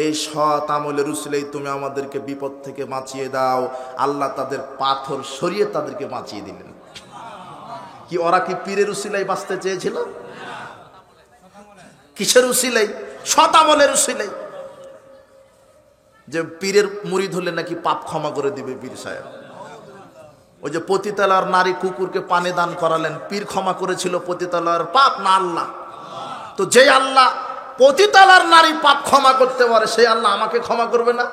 এই সৎ আমলের উসিলাই তুমি আমাদেরকে বিপদ থেকে বাঁচিয়ে দাও। আল্লাহ তাদের পাথর সরিয়ে তাদেরকে বাঁচিয়ে দিলেন। কি ওরা কি পীরের উসিলাই বাঁচতে চেয়েছিল? কিসের উসিলাই? সৎ আমলের উসিলাই। যে পীরের মুরিদ হলে নাকি পাপ ক্ষমা করে দিবে পীর সাহেব। ওই যে পতিতালয়ের নারী কুকুরকে পানি দান করালেন, পীর ক্ষমা করেছিল পতিতালয়ের পাপ না আল্লাহ? তো যে আল্লাহ পতিতালয়ের নারী পাপ ক্ষমা করতে পারে, সেই আল্লাহ আমাকে ক্ষমা করবে না?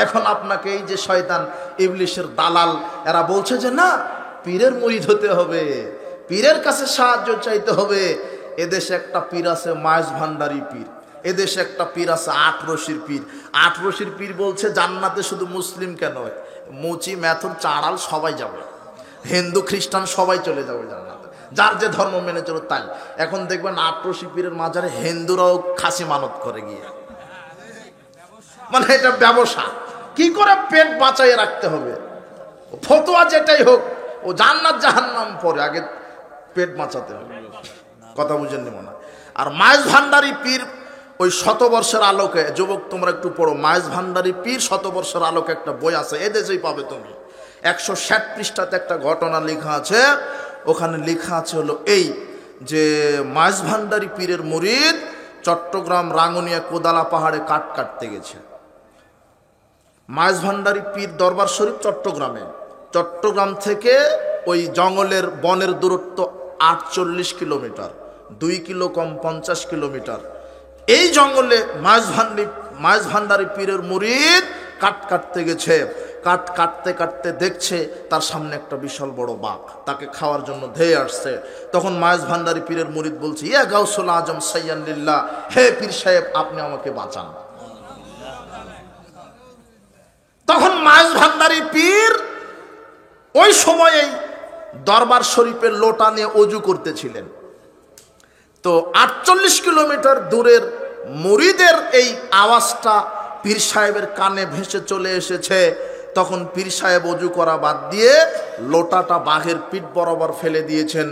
এখন আপনাকে এই যে শয়তান ইবলিশের দালাল, এরা বলছে যে না, পীরের মুরিদ হতে হবে, পীরের কাছে সাহায্য চাইতে হবে। এদেশে একটা পীর আছে মায়েজ ভান্ডারী পীর, এদেশে একটা পীর আছে 8 রশির পীর। 8 রশির পীর বলছে জান্নাতে শুধু মুসলিম কেন, মুচি মেথর চাড়াল সবাই যাবে, হিন্দু খ্রিস্টান সবাই চলে যাবে জান্নাতে, যার যে ধর্ম মেনে চলো তাই। এখন দেখবেন 8 রশি পীরের মাজারে হিন্দুরাও খাসি মানত করে গিয়ে, মানে এটা ব্যবসা। কি করে পেট বাঁচাইয়ে রাখতে হবে, ফতোয়া যেটাই হোক, ও জান্নাত জাহান্নাম পরে, আগে পেট বাঁচাতে হবে। কথা বুঝেননি মনে? আর মায়েজ ভান্ডারী পীর ওই শতবর্ষের আলোকে, যুবক তোমরা একটু পড়ো, মায়েজ ভান্ডারী পীর শতবর্ষের আলোকে একটা বই আছে, এদেশেই পাবে তুমি। 160 পৃষ্ঠাতে একটা ঘটনা লেখা আছে। ওখানে লেখা আছে হলো এই যে মায়েজ ভান্ডারী পীরের মুরিদ চট্টগ্রাম রাঙ্গুনিয়া কোদালা পাহাড়ে কাঠ কাটতে গেছে। মায়েজ ভান্ডারী পীর দরবার শরীফ চট্টগ্রামে, চট্টগ্রাম থেকে ওই জঙ্গলের বনের দূরত্ব 48 কিলোমিটার, 2 কিলো কম 50 কিলোমিটার। এই জঙ্গলে মায়েজ ভান্ডারী পীরের মুরিদ কাঠ কাটতে গেছে। কাঠ কাটতে কাটতে দেখছে তার সামনে একটা বিশাল বড় বাঘ তাকে খাওয়ার জন্য ধেয়ে আসছে। তখন মায়েজ ভান্ডারী পীরের মুরিদ বলছে, ইয়া গাউসুল আজম সাইয়ান লিল্লাহ, হে পীর সাহেব আপনি আমাকে বাঁচান। তখন মায়েজ ভান্ডারী পীর ওই সময়েই দরবার শরীফের লোটা নিয়ে অজু করতেছিলেন। তো 48 কিলোমিটার দূরের মুরিদের এই আওয়াজটা পীর সাহেবের কানে ভেসে চলে এসেছে। তখন পীর সাহেব অজু করা বাদ দিয়ে লোটাটা বাঘের পিঠ বরাবর ফেলে দিয়েছেন।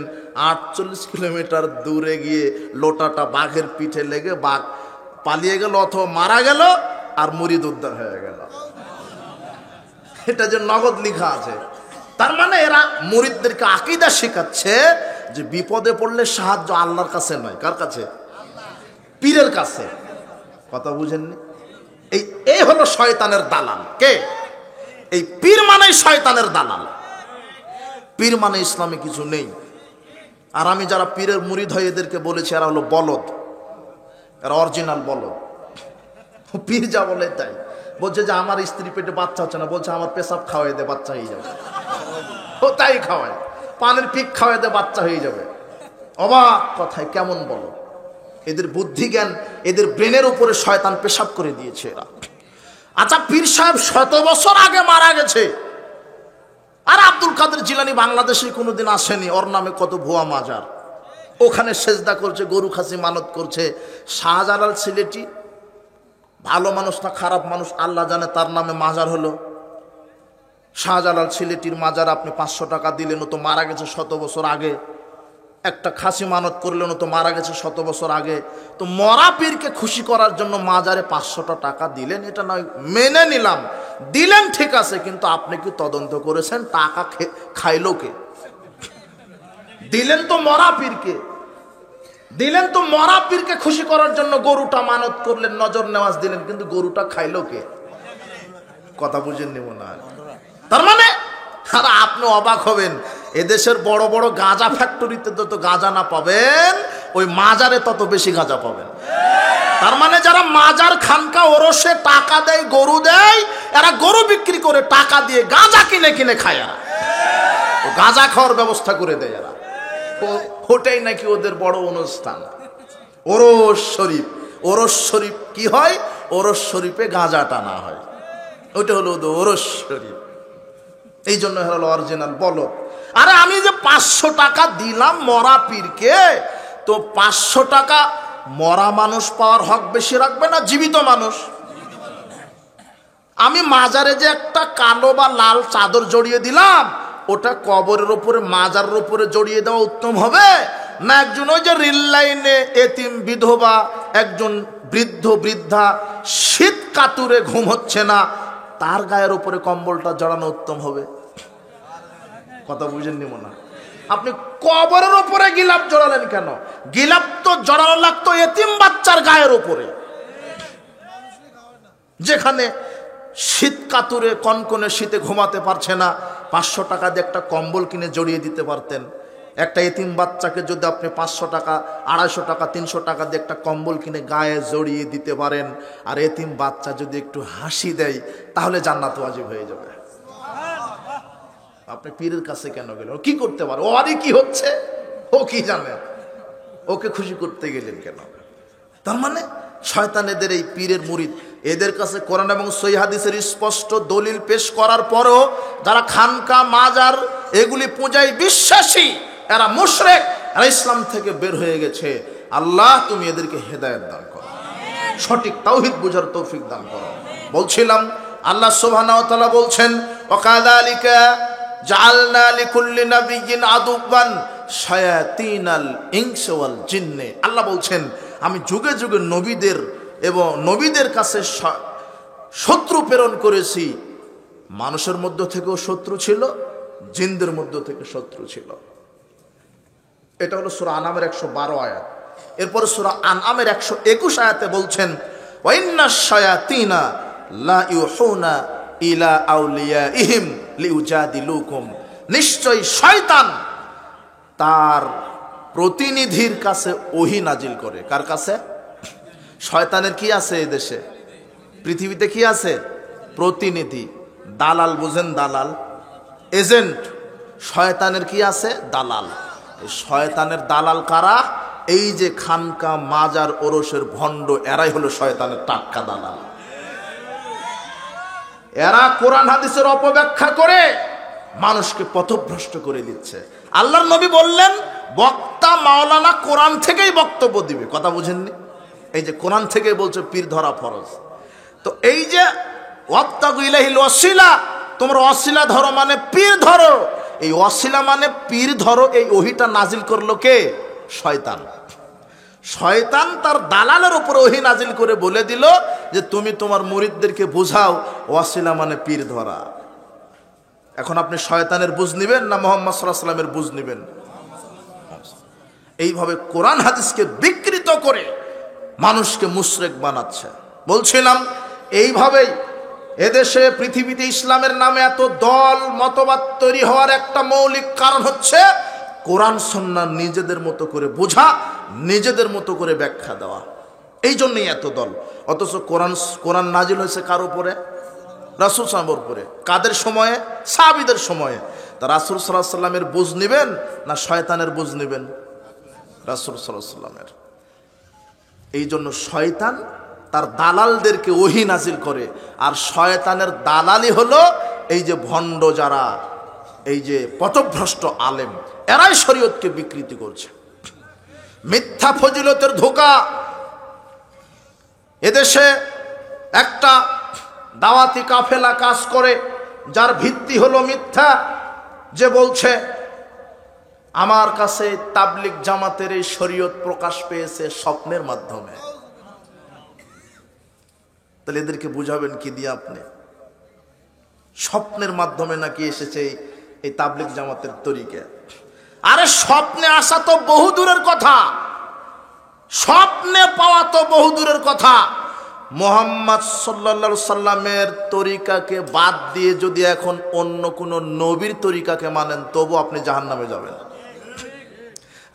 48 কিলোমিটার দূরে গিয়ে লোটাটা বাঘের পিঠে লেগে বাঘ পালিয়ে গেল অথবা মারা গেল, আর মুরিদ উদ্ধার হয়ে গেল। এটা যে নগদ লেখা আছে। তার মানে এরা মুরিদদেরকে আকীদা শেখাচ্ছে যে বিপদে পড়লে সাহায্য আল্লাহর কাছে নয়, কার কাছে? পীরের কাছে। কথা বুঝেননি? এই হলো শয়তানের দালাল। কে? এই পীর মানেই শয়তানের দালাল। পীর মানে ইসলামে কিছু নেই। আর আমি যারা পীরের মুরিদ হয় এদেরকে বলেছি এরা হলো বলদ, এরা অরিজিনাল বলদ। পীর যা বলে তাই। বলছে যে আমার স্ত্রী পেটে বাচ্চা হচ্ছে না, বলছে আমার পেশাব খাওয়াই দে বাচ্চা হয়ে যাবে। ও তাই খাওয়ায়, পানির পিক খাওয়াই দে বাচ্চা হয়ে যাবে। অবাক কথায় কেমন বলো? এদের বুদ্ধি জ্ঞান, এদের ব্রেনের উপরে শয়তান পেশাব করে দিয়েছে এরা। আচ্ছা, পীর সাহেব 100 বছর আগে মারা গেছে, আর আব্দুল কাদের জিলানী বাংলাদেশে কোনোদিন আসেনি, ওর নামে কত ভুয়া মাজার, ওখানে সেজদা করছে, গরু খাসি মানত করছে। শাহজালাল সিলেটি ভালো মানুষ না খারাপ মানুষ আল্লাহ জানে, তার নামে মাজার হলো। শাহজালাল সিলেটির মাজার আপনি 500 টাকা দিলেন, ও তো মারা গেছে 100 বছর আগে। একটা খাসি মানত করলেন, ও তো মারা গেছে 100 বছর আগে। তো মরা পীরকে খুশি করার জন্য মাজারে 500 টাকা দিলেন, এটা নয় মেনে নিলাম, দিলেন ঠিক আছে, কিন্তু আপনি কি তদন্ত করেছেন টাকা খাইলো কে? দিলেন তো মরা পীরকে, দিলেন তো মরা পীরকে খুশি করার জন্য গরুটা মানত করলেন, নজর নেওয়াজ দিলেন, কিন্তু গরুটা খাইলো কে? কথা বুঝেননি মনে হয়। তার মানে আর আপনি অবাক হবেন, এদেশের বড় বড় গাঁজা ফ্যাক্টরিতে যত গাঁজা না পাবেন, ওই মাজারে তত বেশি গাঁজা পাবেন। তার মানে যারা মাজার খানকা ওরসে টাকা দেয়, গরু দেয়, এরা গরু বিক্রি করে টাকা দিয়ে গাঁজা কিনে কিনে খায়, এরা গাঁজা খাওয়ার ব্যবস্থা করে দেয় এরা। ওটাই নাকি ওদের বড় অনুষ্ঠান, ওরস শরীফ। ওরস শরীফ কি হয়? ওরস শরীফে গাঁজা টানা হয়, ওটা হলো ওদের ওরস শরীফ। এই জন্য হলো অরিজিনাল। বলো, আরে আমি যে 500 টাকা দিলাম মরা পীরকে, তো 500 টাকা মরা মানুষ পাওয়ার হক বেশি রাখবে না জীবিত মানুষ? আমি মাজারে যে একটা কালো বা লাল চাদর জড়িয়ে দিলাম, ওটা কবরের উপরে মাজারের উপরে জড়িয়ে দেওয়া উত্তম হবে না একজন ওই যে রেল লাইনে এতিম বিধবা একজন বৃদ্ধ বৃদ্ধা শীত কাতুরে ঘুম হচ্ছে না, তার গায়ের উপরে কম্বলটা জড়ানো উত্তম হবে? কথা বুঝেননি মনে হয়? আপনি কবরের উপরে গিলাপ জড়ালেন কেন? গিলাপ তো জড়ানো লাগতো এতিম বাচ্চার গায়ের উপরে, যেখানে শীত কাতুরে কনকনে শীতে ঘুমাতে পারছে না। 500 টাকা দিয়ে একটা কম্বল কিনে জড়িয়ে দিতে পারতেন। একটা এতিম বাচ্চাকে যদি আপনি 500 টাকা 250 টাকা 300 টাকা দিয়ে একটা কম্বল কিনে গায়ে জড়িয়ে দিতে পারেন, আর এতিম বাচ্চা যদি একটু হাসি দেয়, তাহলে জান্নাত ওয়াজিব হয়ে যাবে। আপনি পীরের কাছে কেন গেলেন? কি করতে পারে? ও আরে কি হচ্ছে ও কি জানে, ওকে খুশি করতে গেলেন কেন? তার মানে শয়তান এদের এই পীরের মুরিদ, এদের কাছে কোরআন এবং সহিহ হাদিসের স্পষ্ট দলিল পেশ করার পরও যারা খানকা মাজার এগুলি পূজায় বিশ্বাসী, এরা মুশরিক, এরা ইসলাম থেকে বের হয়ে গেছে। আল্লাহ তুমি এদেরকে হেদায়েত দান করো, সঠিক তাওহীদ বুঝার তৌফিক দান করো। বলছিলাম আল্লাহ সুবহানাহু ওয়া তাআলা বলছেন, ওয়াকাযালিকা জাআলনা লিকুল্লি নাবিয়্যিন আদুওয়ান শায়াতিনাল ইনসি ওয়াল জিন্নি। আল্লাহ বলছেন আমি যুগে যুগে নবীদের এবং নবীদের কাছে শত্রু প্রেরণ করেছি। মানুষের মধ্য থেকেও শত্রু ছিল, জিনদের মধ্য থেকে শত্রু ছিল। এটা হলো সূরা আনামের 112 আয়াত। এরপরে সূরা আনামের 121 আয়াতে বলছেন, ওয়া ইন্নাশ শায়াতিনা লা ইউহুনা ইলা আউলিয়াইহিম লিউজাদিলুকুম। নিশ্চয়ই শয়তান তার প্রতিনিধির কাছে ওহী নাজিল করে। কার কাছে? শয়তানের কি আছে এই দেশে পৃথিবীতে? কি আছে? প্রতিনিধি, দালাল। বুঝেন? দালাল, এজেন্ট। শয়তানের কি আছে? দালাল। শয়তানের দালাল কারা? এই যে খানকা মাজার ওরসের ভণ্ড, এরাই হলো শয়তানের টাটকা দালাল। এরা কোরআন হাদিসের অপব্যাখ্যা করে মানুষকে পথভ্রষ্ট করে দিচ্ছে। আল্লাহর নবী বললেন বক্তা মাওলানা কোরআন থেকেই বক্তব্য দিবে। কথা বুঝেননি? এই যে কোরআন থেকে বলছে পীর ধরা ফরজ, তো এই যে ওয়াবতাগু ইলাইহিল ওয়াসিলা, তোমরা ওয়াসিলা ধরো মানে পীর ধরো, এই ওয়াসিলা মানে পীর ধরো, এই ওহীটা নাজিল করলো কে? শয়তান। শয়তান তার দালালের উপর ওহী নাজিল করে বলে দিল যে তুমি তোমার মুরিদদেরকে বুঝাও ওয়াসিলা মানে পীর ধরা। এখন আপনি শয়তানের বুঝ নিবেন না মুহাম্মদ সাল্লাল্লাহু আলাইহি ওয়াসাল্লামের বুঝ নিবেন? এইভাবে কোরআন হাদিসকে বিকৃত করে মানুষকে মুশরিক বানাচ্ছে। বলছিলাম এইভাবেই এদেশে পৃথিবীতে ইসলামের নামে এত দল মতবাদ তৈরি হওয়ার একটা মৌলিক কারণ হচ্ছে কোরআন সুন্নাহ নিজেদের মতো করে বোঝা, নিজেদের মতো করে ব্যাখ্যা দেওয়া। এই জন্যই এত দল। অথচ কোরআন নাজিল হয়েছে কার উপরে? রাসূল সাল্লাল্লাহু আলাইহি ওয়াসাল্লামের উপরে। কাদের সময়ে? সাহাবীদের সময়ে। তা রাসূল সাল্লাল্লাহু আলাইহি ওয়াসাল্লামের বুঝ নিবেন না শয়তানের বুঝ নিবেন? রাসূল সাল্লাল্লাহু আলাইহি ওয়াসাল্লামের। এই জন্য শয়তান তার দালালদেরকে ওহী নাজিল করে, আর শয়তানের দালালি হলো এই যে ভণ্ড যারা, এই যে পথভ্রষ্ট আলেম, এরাই শরীয়তকে বিকৃতি করছে। মিথ্যা ফজিলতের ধোঁকা। এদেশে একটা দাওয়াতি কাফেলা কাজ করে, যার ভিত্তি হলো মিথ্যা, যে বলছে আমার কাছে তাবলিগ জামাতের এই শরীয়ত প্রকাশ পেয়েছে স্বপ্নের মাধ্যমে। তাহলে এদেরকে বুঝাবেন কি দিয়ে আপনি? স্বপ্নের মাধ্যমে নাকি এসেছে এই তাবলিগ জামাতের তরিকা? আরে স্বপ্নে আসা তো বহু দূরের কথা, স্বপ্নে পাওয়া তো বহু দূরের কথা। মুহাম্মদ সাল্লাল্লাহু আলাইহি সাল্লামের তরিকাকে বাদ দিয়ে যদি এখন অন্য কোন নবীর তরিকাকে মানেন, তবু আপনি জাহান্নামে যাবেন।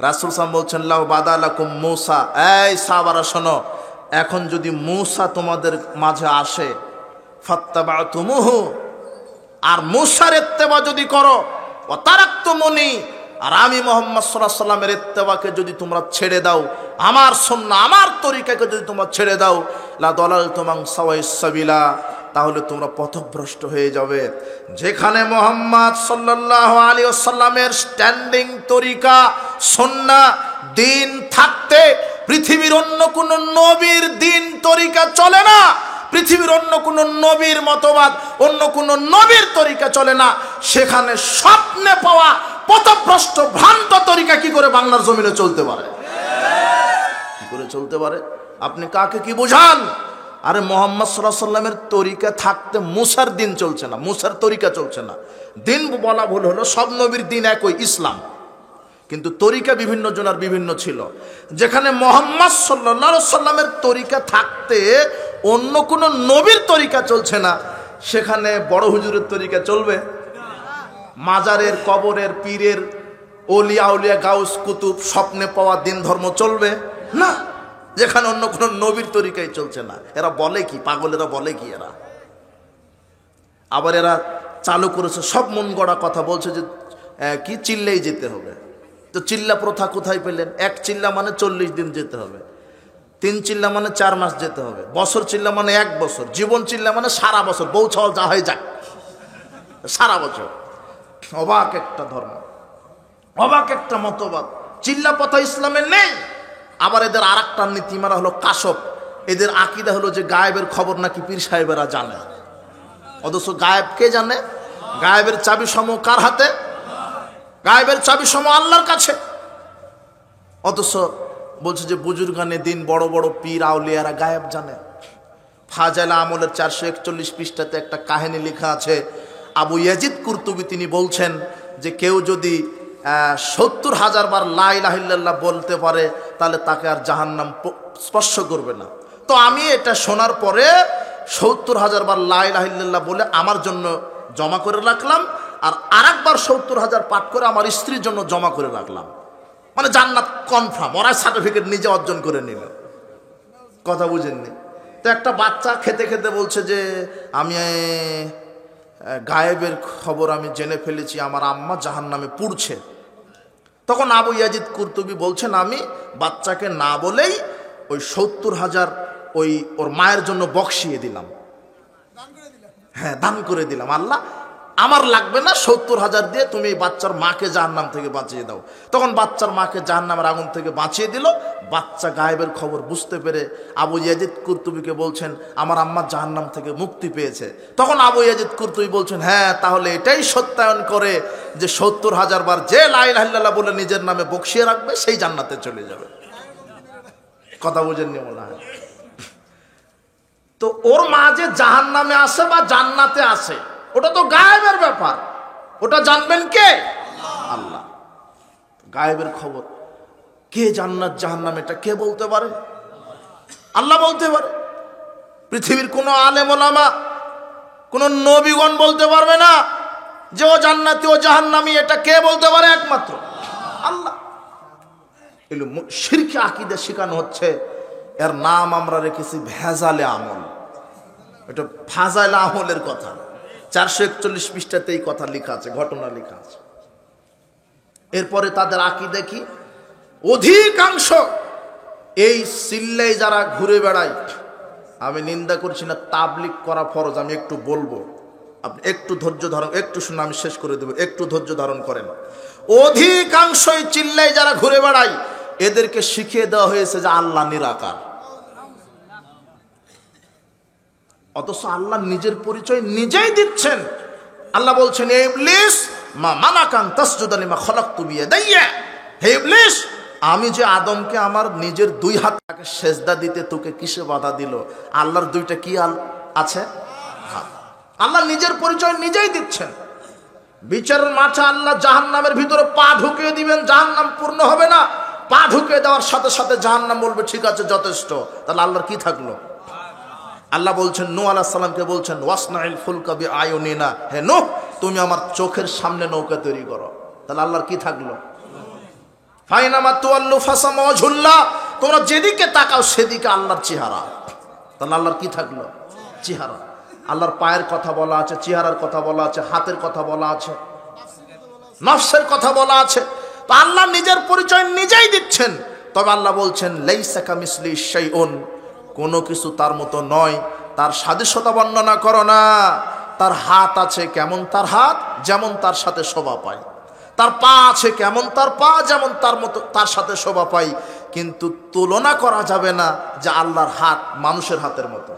রাসূল সাল্লাল্লাহু বলছেন লাউ বাদালাকুম মূসা, এই সাহাবারা শোনো, এখন যদি মূসা তোমাদের মাঝে আসে, ফাত্তাবাতুমুহু, আর মূসার ইত্তেবা যদি করো, ওয়া তারাকতুমুনি, আর আমি মুহাম্মদ সাল্লাল্লাহু আলাইহি সাল্লামের ইত্তেবাকে যদি তোমরা ছেড়ে দাও, আমার সুন্নাহ আমার তরিকাকে যদি তোমরা ছেড়ে দাও, লা দালালতুম আন সাওয়াইস সাবিলা, তাহলে তোমরা পথভ্রষ্ট হয়ে যাবে। যেখানে মুহাম্মদ সাল্লাল্লাহু আলাইহি ওয়াসাল্লামের স্ট্যান্ডিং তরিকা সুন্নাহ দিন থাকতে পৃথিবীর অন্য কোন নবীর দিন তরিকা চলে না, পৃথিবীর অন্য কোন নবীর মতবাদ, অন্য কোন নবীর তরিকা চলে না, সেখানে স্বপ্নে পাওয়া পথভ্রষ্ট ভ্রান্ত তরিকা কি করে বাংলার জমিনে চলতে পারে? কি করে চলতে পারে? আপনি কাকে কি বোঝান? আরে মুহাম্মদ সাল্লাল্লাহু আলাইহি ওয়াসাল্লামের তরিকা থাকতে মুসার দিন চলছে না, মুসার তরিকা চলছে না। দিন বলা ভুল হলো, সব নবীর দিন একই, ইসলাম, কিন্তু তরিকা বিভিন্ন জনের বিভিন্ন ছিল। যেখানে মুহাম্মদ সাল্লাল্লাহু আলাইহি ওয়াসাল্লামের তরিকা থাকতে অন্য কোন নবীর তরিকা চলছে না, সেখানে বড় হুজুরের তরিকা চলবে? মাজারের, কবরের, পীরের, ওলিয়া উলিয়া, গাউস কুতুব, স্বপ্নে পাওয়া দিন ধর্ম চলবে না, যেখানে অন্য কোন নবীর তরিকাই চলছে না। এরা বলে কি? পাগলেরা বলে কি? এরা আবার এরা চালু করেছে সব মন গড়া কথা, বলছে যে কি চিল্লেই যেতে হবে। তো চিল্লা প্রথা কোথায় পেলেন? এক চিল্লা মানে 40 দিন যেতে হবে, 3 চিল্লা মানে 4 মাস যেতে হবে, বছর চিল্লা মানে 1 বছর, জীবন চিল্লা মানে সারা বছর, বউ ছাওয়াল যা হয়ে যাক সারা বছর। অবাক একটা ধর্ম, অবাক একটা মতবাদ। চিল্লা প্রথা ইসলামের নেই। আবার এদের আর একটা নীতিমালা হলো কাশফ। এদের আকীদা হলো যে গায়েবের খবর নাকি পীর সাহেবেরা জানে, অথচ গায়েব কে জানে? গায়েবের চাবি সমূহ কার হাতে? গায়েবের চাবি সমূহ আল্লাহর কাছে। অথচ বলছে যে বুজুর্গানে দিন, বড় বড় পীর আউলিয়ারা গায়েব জানে। ফাজাইল আমলের 441 পৃষ্ঠাতে একটা কাহিনী লেখা আছে। আবু ইয়াজিদ কুরতুবী তিনি বলছেন যে কেউ যদি 70,000 বার লা ইলাহা ইল্লাল্লাহ বলতে পারে, তাহলে তাকে আর জাহান্নাম স্পর্শ করবে না। তো আমি এটা শোনার পরে 70,000 বার লা ইলাহা ইল্লাল্লাহ বলে আমার জন্য জমা করে রাখলাম, আর আরেকবার 70,000 পাঠ করে আমার স্ত্রীর জন্য জমা করে রাখলাম। মানে জান্নাত কনফার্ম, ওরা সার্টিফিকেট নিজে অর্জন করে নিল। কথা বুঝেননি? তো একটা বাচ্চা খেতে খেতে বলছে যে আমি গায়েবের খবর আমি জেনে ফেলেছি, আমার আম্মা জাহান্নামে পুড়ছে। তখন আবু ইয়াজিদ কুরতুবী বলছেন আমি বাচ্চাকে না বলেই ওই 70,000 ওই ওর মায়ের জন্য বকশিয়ে দিলাম। হ্যাঁ, দান করে দিলাম। আল্লাহ আমার লাগবে না, 70,000 দিয়ে তুমি এই বাচ্চার মাকে জাহান্নাম থেকে বাঁচিয়ে দাও। তখন বাচ্চার মাকে জাহান্নামের আগুন থেকে বাঁচিয়ে দিল। বাচ্চা গায়েবের খবর বুঝতে পেরে আবু ইয়াজিদ কুরতুবীকে বলছেন আমার আম্মা জাহান্নাম থেকে মুক্তি পেয়েছে। তখন আবু ইয়াজিদ কুরতুবী বলছেন হ্যাঁ, তাহলে এটাই সত্যায়ন করে যে 70,000 বার যে লা ইলাহা ইল্লাল্লাহ বলে নিজের নামে বকশিয়ে রাখবে সেই জান্নাতে চলে যাবে। কথা বুঝেননি মনে হয়? তো ওর মা যে জাহান্নামে আসে বা জান্নাতে আসে, ওটা তো গায়েবের ব্যাপার, ওটা জানবেন কে? আল্লাহ। গায়েবের খবর কে জান্নাত জাহান্নাম এটা কে বলতে পারে? আল্লাহ বলতে পারে। পৃথিবীর কোন আলেম ওলামা, কোন নবীগণ বলতে পারবে না যে ও জান্নাতি ও জাহান্নামী। এটা কে বলতে পারে? একমাত্র আল্লাহ। এগুলো শিরকি আকীদা শেখানো হচ্ছে। এর নাম আমরা রেখেছি ভেজালে আমল। এটা ফাজাইল আমলের কথা। 441 পৃষ্ঠাতে এই কথা লেখা আছে, ঘটনা লেখা আছে। এরপরে তাদের আকীদা কি? অধিকাংশ এই চিল্লাই যারা ঘুরে বেড়ায়, আমি নিন্দা করছি না, তাবলিগ করা ফরজ, আমি একটু বলবো, আপনি একটু ধৈর্য ধারণ, একটু শুনে আমি শেষ করে দেবো, একটু ধৈর্য ধারণ করেন। অধিকাংশই চিল্লাই যারা ঘুরে বেড়ায়, এদেরকে শিখিয়ে দেওয়া হয়েছে যে আল্লাহ নিরাকার, অথচ আল্লাহ নিজের পরিচয় নিজেই দিচ্ছেন। আল্লাহ বলছেন, হে ইবলিস মা মানাকান তাসজুদা লিমা খালাকতু বিয়াদাইয়া, হে ইবলিস আমি যে আদমকে আমার নিজের দুই হাত তাকে সেজদা দিতে তোকে কিসে বাধা দিল? আল্লাহর দুইটা কি আছে? হাত। আল্লাহ নিজের পরিচয় নিজেই দিচ্ছেন। বিচারের মাঠে আল্লাহ জাহান্নামের ভিতরে পা ঢুকিয়ে দিবেন, জাহান্নাম পূর্ণ হবে না, পা ঢুকিয়ে দেওয়ার সাথে সাথে জাহান্নাম বলবে ঠিক আছে যথেষ্ট। তাহলে আল্লাহর কি থাকলো? আল্লাহ বলছেন নূহ আলাইহিস সালামকে বলছেন ওয়াসনাইল ফুলকা বিআয়ুনিনা, হে নূহ তুমি আমার চোখের সামনে নৌকা তৈরি করো। তাহলে আল্লাহর কি থাকলো? ফাইনামা তুওয়াল্লু ফাসামা ওয়াজহুল্লাহ, তোমরা যেদিকে তাকাও সেদিকে আল্লাহর চেহারা। তাহলে আল্লাহর কি থাকলো? চেহারা। আল্লাহর পায়ের কথা বলা আছে, চেহারার কথা বলা আছে, হাতের কথা বলা আছে, নফসের কথা বলা আছে। তো আল্লাহ নিজের পরিচয় নিজেই দিচ্ছেন। তবে আল্লাহ বলছেন লাইসা কামিসলি শাইউন, কোনো কিছু তার মতো নয়, তার সাদৃশ্যতা বর্ণনা করো না। তার হাত আছে কেমন তার হাত, যেমন তার সাথে শোভা পায়। তার পা আছে কেমন তার পা, যেমন তার মতো তার সাথে শোভা পায়। কিন্তু তুলনা করা যাবে না যে আল্লাহর হাত মানুষের হাতের মতো,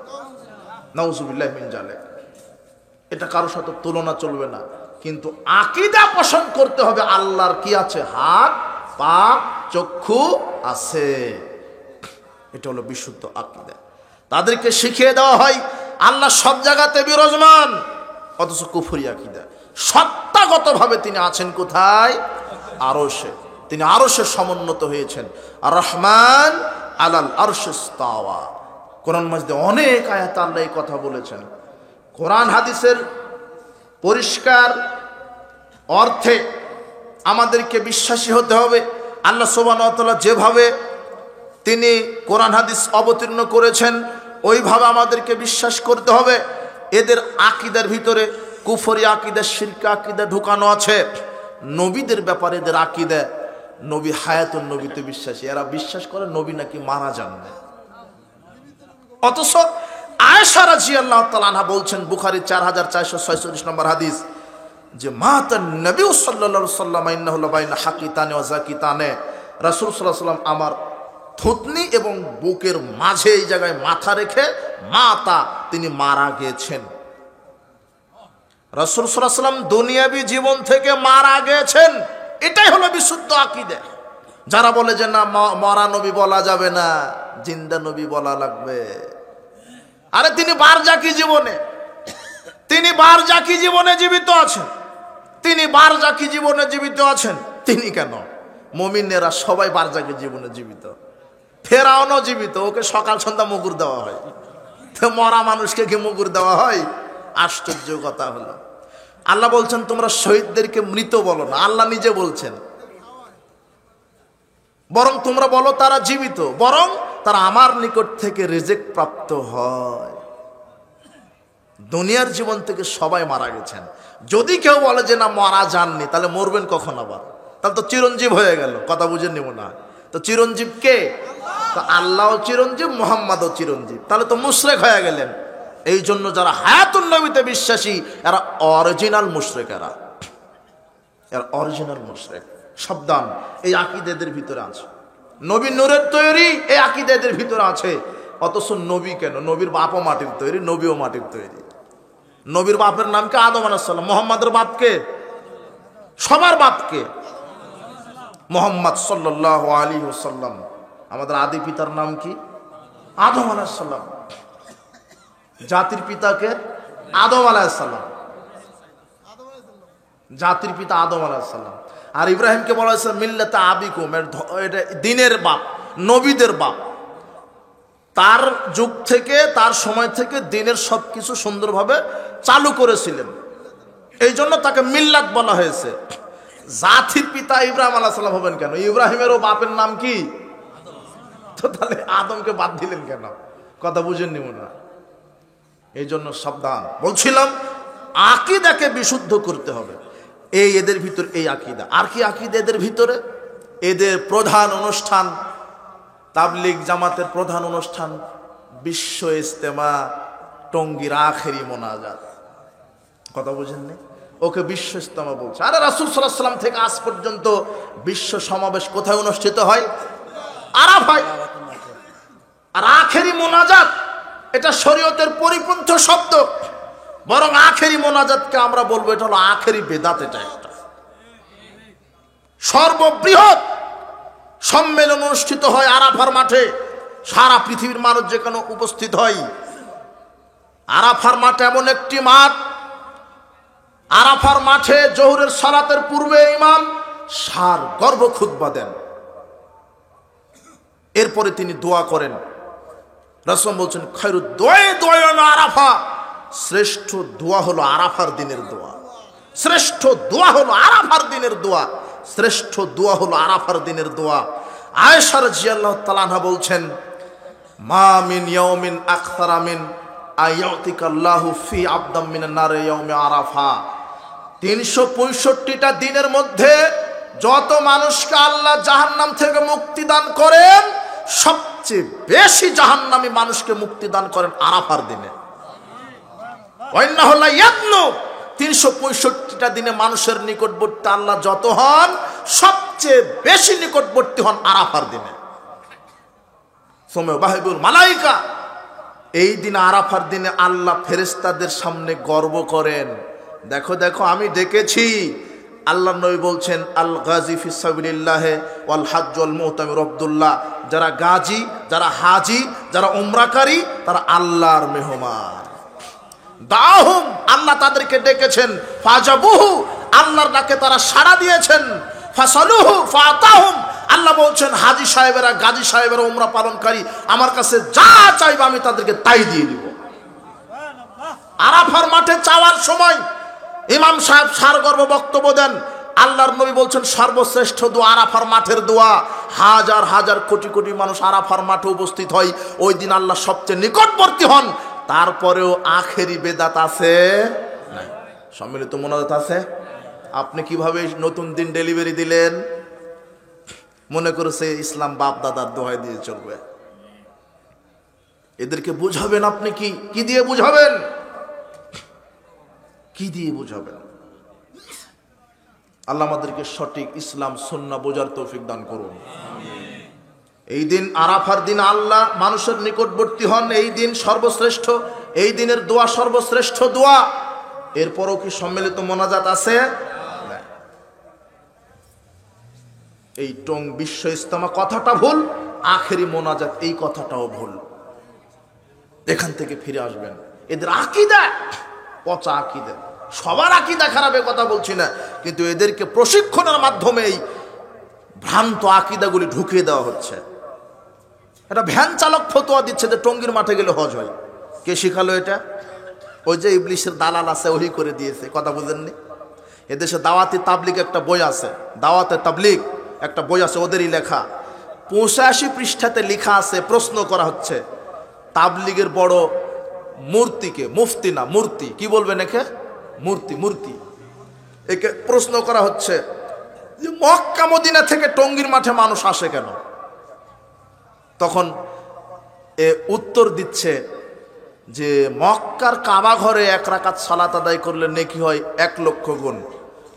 নাউজুবিল্লাহ মিন জালিক। এটা কারোর সাথে তুলনা চলবে না। কিন্তু আকীদা পোষণ করতে হবে আল্লাহর কি আছে? হাত, পা, চক্ষু আছে। এটা হলো বিশুদ্ধ আকীদা। তাদেরকে শিখিয়ে দেওয়া হয় আল্লাহ সব জায়গাতে বিরাজমান, অথচ কুফরি আকীদা। সত্তাগতভাবে তিনি আছেন কোথায়? আরশে। তিনি আরশে সমুন্নত হয়েছেন। আর রহমান আলাল আরশি ইস্তাওয়া। কোরআন মাজিদে অনেক আয়াতে আল্লাহ এই কথা বলেছেন। কোরআন হাদিসের পরিষ্কার অর্থে আমাদেরকে বিশ্বাসী হতে হবে। আল্লাহ সুবহানাহু ওয়া তাআলা যেভাবে তিনি কোরআন হাদিস অবতীর্ণ করেছেন ওইভাবে আমাদেরকে বিশ্বাস করতে হবে। এদের আকীদার ভিতরে কুফরি আকীদা, শিরক আকীদা ঢুকানো আছে। নবীদের ব্যাপারে এদের আকীদা নবী হায়াতুন নবীতে বিশ্বাসী। এরা বিশ্বাস করে নবী নাকি মারা যান না। অথচ আয়েশা রাদিয়াল্লাহু তাআলা আনহা বলছেন, বুখারী 4446 নম্বর হাদিস, যে মাতান নবী সাল্লাল্লাহু আলাইহি ওয়াসাল্লাম ইন্নাহু লাবাইনা হাকিতানে ওয়া যাকিতানে, রাসূল সাল্লাল্লাহু আলাইহি ওয়াসাল্লাম আমার থুতনি এবং বুকের মাঝে এই জায়গায় মাথা রেখে মাতা তিনি মারা গিয়েছেন। রাসূল সাল্লাল্লাহু আলাইহি ওয়াসাল্লাম দুনিয়াবী জীবন থেকে মারা গিয়েছেন। এটাই হলো বিশুদ্ধ আকীদা। যারা বলে যে না মরা নবী বলা যাবে না, জিন্দা নবী বলা লাগবে, আরে তিনি বারজাকি জীবনে, তিনি বারজাকি জীবনে জীবিত আছেন, তিনি বারজাকি জীবনে জীবিত আছেন। তিনি কেন, মুমিনেরা সবাই বারজাকি জীবনে জীবিত। ফেরাউনও জীবিত, ওকে সকাল সন্ধ্যা মুগুর দেওয়া হয়। তো মরা মানুষকে কি মুগুর দেওয়া হয়? আশ্চর্য কথা হলো। আল্লাহ বলছেন তোমরা শহীদদেরকে মৃত বলো না, আল্লাহ নিজে বলছেন, বরং তোমরা বলো তারা জীবিত, বরং তারা আমার নিকট থেকে রিজিক প্রাপ্ত হয়। দুনিয়ার জীবন থেকে সবাই মারা গেছেন। যদি কেউ বলে যে না মারা যাননি, তাহলে মরবেন কখন আবার? তাহলে তো চিরঞ্জীব হয়ে গেল। কথা বুঝে নিব না? তো চিরঞ্জীব কে? তো আল্লাহও চিরঞ্জীব, মুহাম্মাদও চিরঞ্জীব। তাহলে তো মুশরিক হয়ে গেলেন। এই জন্য যারা হায়াতুন নবীতে বিশ্বাসী এরা অরিজিনাল মুশরিক, এরা অরিজিনাল মুশরিক। সাবধান, এই আকীদা এদের ভিতরে আছে। নবী নূরের তৈরি, এই আকীদা এদের ভিতরে আছে। অথচ নবী কেন? নবীর বাপও মাটির তৈরি, নবীও মাটির তৈরি। নবীর বাপের নাম কে? আদম আলাইহিস সালাম। মুহাম্মাদের বাপকে? সবার বাপকে মুহাম্মদ সাল্লাল্লাহু আলাইহি ওয়াসাল্লাম। আমাদের আদি পিতার নাম কি? আদম আলাইহিস সালাম। জাতির পিতাকে? আদম আলাইহিস সালাম। জাতির পিতা আদম আলাইহিস সালাম। আর ইব্রাহিমকে বলা হয়েছে মিল্লাতে আবিকুম, এটা দিনের বাপ, নবীদের বাপ। তার যুগ থেকে, তার সময় থেকে দিনের সবকিছু সুন্দরভাবে চালু করেছিলেন, এই জন্য তাকে মিল্লাত বলা হয়েছে। জাতির পিতা ইব্রাহিম আলাইহিস সালাম হবেন কেন? ইব্রাহিমেরও বাপের নাম কি? তো তাহলে আদমকে বাদ দিলেন কেন? কথা বুঝেননি মনে হয়। এই জন্য সাবধান। বলছিলাম আকীদাকে বিশুদ্ধ করতে হবে। এই এদের ভিতরে এই আকীদা। আর কি আকীদা এদের ভিতরে? এদের প্রধান অনুষ্ঠান তাবলিগ জামাতের প্রধান অনুষ্ঠান বিশ্ব ইজতেমা, টঙ্গীর আখেরি মোনাজাত। কথা বুঝেননি? ওকে বিশ্ব ইজতেমা বলছে। আরে রাসূল সাল্লাল্লাহু আলাইহি ওয়াসাল্লাম থেকে আজ পর্যন্ত বিশ্ব সমাবেশ কোথায় অনুষ্ঠিত হয়? আরাফায়। আর আখেরি মোনাজাত এটা শরীয়তের পরিপন্থী শব্দ, বরং আখেরি মোনাজাতকে আমরা বলবো এটা হলো আখেরি বেদাত। এটা একটা সর্ববৃহৎ সম্মেলন অনুষ্ঠিত হয় আরাফার মাঠে, সারা পৃথিবীর মানুষ যেখানে উপস্থিত হয়। আরাফার মাঠ এমন একটি মাঠ, আরাফার মাঠে জোহরের সালাতের পূর্বে ইমাম সার গর্ব খুতবা দেন, এরপরে তিনি দোয়া করেন। রাসূল বলছেন খায়রুদ দুআয়ে দুআয়ে আরাফা, শ্রেষ্ঠ দোয়া হলো আরাফার দিনের দোয়া, শ্রেষ্ঠ দোয়া হলো আরাফার দিনের দোয়া, শ্রেষ্ঠ দোয়া হলো আরাফার দিনের দোয়া। আয়েশা রাদিয়াল্লাহু তাআলা আনহা বলছেন মা মিন ইয়াউমিন আকসারা মিন আয়াতিকাল্লাহু ফি আবদাম মিনান নার ইয়াউমে আরাফা। 365টা দিনের মধ্যে যত মানুষকে আল্লাহ জাহান্নাম থেকে মুক্তি দান করেন, সবচেয়ে বেশি জাহান্নামী মানুষকে মুক্তি দান করেন আরাফার দিনে। 365টা দিনে মানুষের নিকটবর্তী আল্লাহ যত হন, সবচেয়ে বেশি নিকটবর্তী হন আরাফার দিনে। সুমাইবাহিবুল মালাইকা, এই দিন আরাফার দিনে আল্লাহ ফেরেশতাদের সামনে গর্ব করেন, দেখো দেখো আমি ডেকেছি। আল্লাহ নবী বলছেন আল গাজী ফি সাবিলিল্লাহ ওয়াল হজ্জ ওয়াল মুতামির আব্দুল্লাহ, যারা গাজী, যারা হাজি, যারা উমরাকারী, তারা আল্লাহর মেহমান। দাহুম, আল্লাহ তাদেরকে ডেকেছেন। ফাজাবুহু, আল্লাহর ডাকে তারা সাড়া দিয়েছেন। ফাসালুহু ফাতাহুম, আল্লাহ বলছেন হাজি সাহেবেরা, গাজী সাহেবেরা, উমরা পালনকারী আমার কাছে যা চাইবে আমি তাদেরকে তাই দিয়ে দিব। আরাফার মাঠে চাওয়ার সময় ইমাম সাহেব সারগর্ব বক্তব্য দেন। আল্লাহর নবী বলছেন সর্বশ্রেষ্ঠ দোয়া আরাফার মাঠের দোয়া। হাজার হাজার কোটি কোটি মানুষ আরাফার মাঠে উপস্থিত হয়, ওই দিন আল্লাহ সবচেয়ে নিকটবর্তী হন। তারপরেও আখেরি বেদাত আছে, সম্মিলিত মোনাজাত আছে। আপনি কিভাবে নতুন দিন ডেলিভারি দিলেন? মনে করেছে ইসলাম বাপ দাদার দোহাই দিয়ে চলবে। এদেরকে বুঝাবেন আপনি কি দিয়ে বুঝাবেন? কি দিয়ে বুঝাবেন? আল্লাহ আমাদেরকে সঠিক ইসলাম সুন্নাহ বোঝার তৌফিক দান করুন। এই দিন আরাফার দিন আল্লাহ মানুষের নিকটবর্তী হন, এই দিন সর্বশ্রেষ্ঠ, এই দিনের দোয়া সর্বশ্রেষ্ঠ দোয়া। এরপরও কি সম্মিলিত মোনাজাত আছে? এই টং বিশ্ব ইজতেমা কথাটা ভুল, আখেরি মোনাজাত এই কথাটাও ভুল। এখান থেকে ফিরে আসবেন। এদের আকীদা পচা আকীদা, সবার আকীদা খারাপ কথা বলছি না, কিন্তু এদেরকে প্রশিক্ষণের মাধ্যমে এই ভ্রান্ত আকীদাগুলি ঢুকিয়ে দেওয়া হচ্ছে। এটা ভ্যান চালক ফতোয়া দিচ্ছে যে টঙ্গীর মাঠে গেলে হজ হয়। কে শিখালো এটা? ওই যে ইবলিশের দালাল আছে, ওই করে দিয়েছে। কথা বুঝেননি? এদেশে দাওয়াতি তাবলিগ একটা বই আছে, দাওয়াতে তাবলিগ একটা বই আছে, ওদেরই লেখা। 85 পৃষ্ঠাতে লেখা আছে, প্রশ্ন করা হচ্ছে তাবলিগের বড় মূর্তিকে, মুফতি না মূর্তি, কি বলবেন একে? মূর্তি। মূর্তি একে প্রশ্ন করা হচ্ছে যে মক্কা মদিনা থেকে টঙ্গীর মাঠে মানুষ আসে কেন? তখন উত্তর দিচ্ছে যে মক্কার কাবা ঘরে 1 রাকাত সালাত আদায় করলে নেকি হয় 1 লক্ষ গুণ,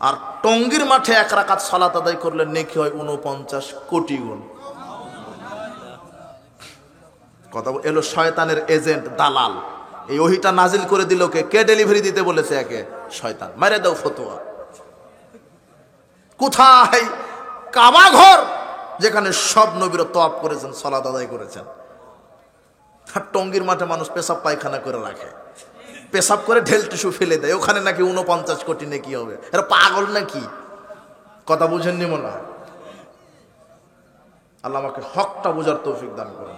আর টঙ্গীর মাঠে 1 রাকাত সালাত আদায় করলে নেকি হয় 49 কোটি গুণ। কথা এলো শয়তানের এজেন্ট, দালাল। এই ওহিটা নাজিল করে দিল কে ডেলিভারি দিতে বলেছে? একে শয়তান। মেরে দাও ফতোয়া। কোথায় কাবা ঘর যেখানে সব নবীরা তওয়াফ করেছেন, সালাত আদায় করেছেন, আর টঙ্গীর মাঠে মানুষ পেশাব পায়খানা করে রাখে, পেশাব করে ঢেল টিস্যু ফেলে দেয়, ওখানে নাকি 49 কোটি নাকি হবে। এরা পাগল নাকি? কথা বুঝেননি মনে হয়। আল্লাহ আমাকে হকটা বোঝার তৌফিক দান করুন।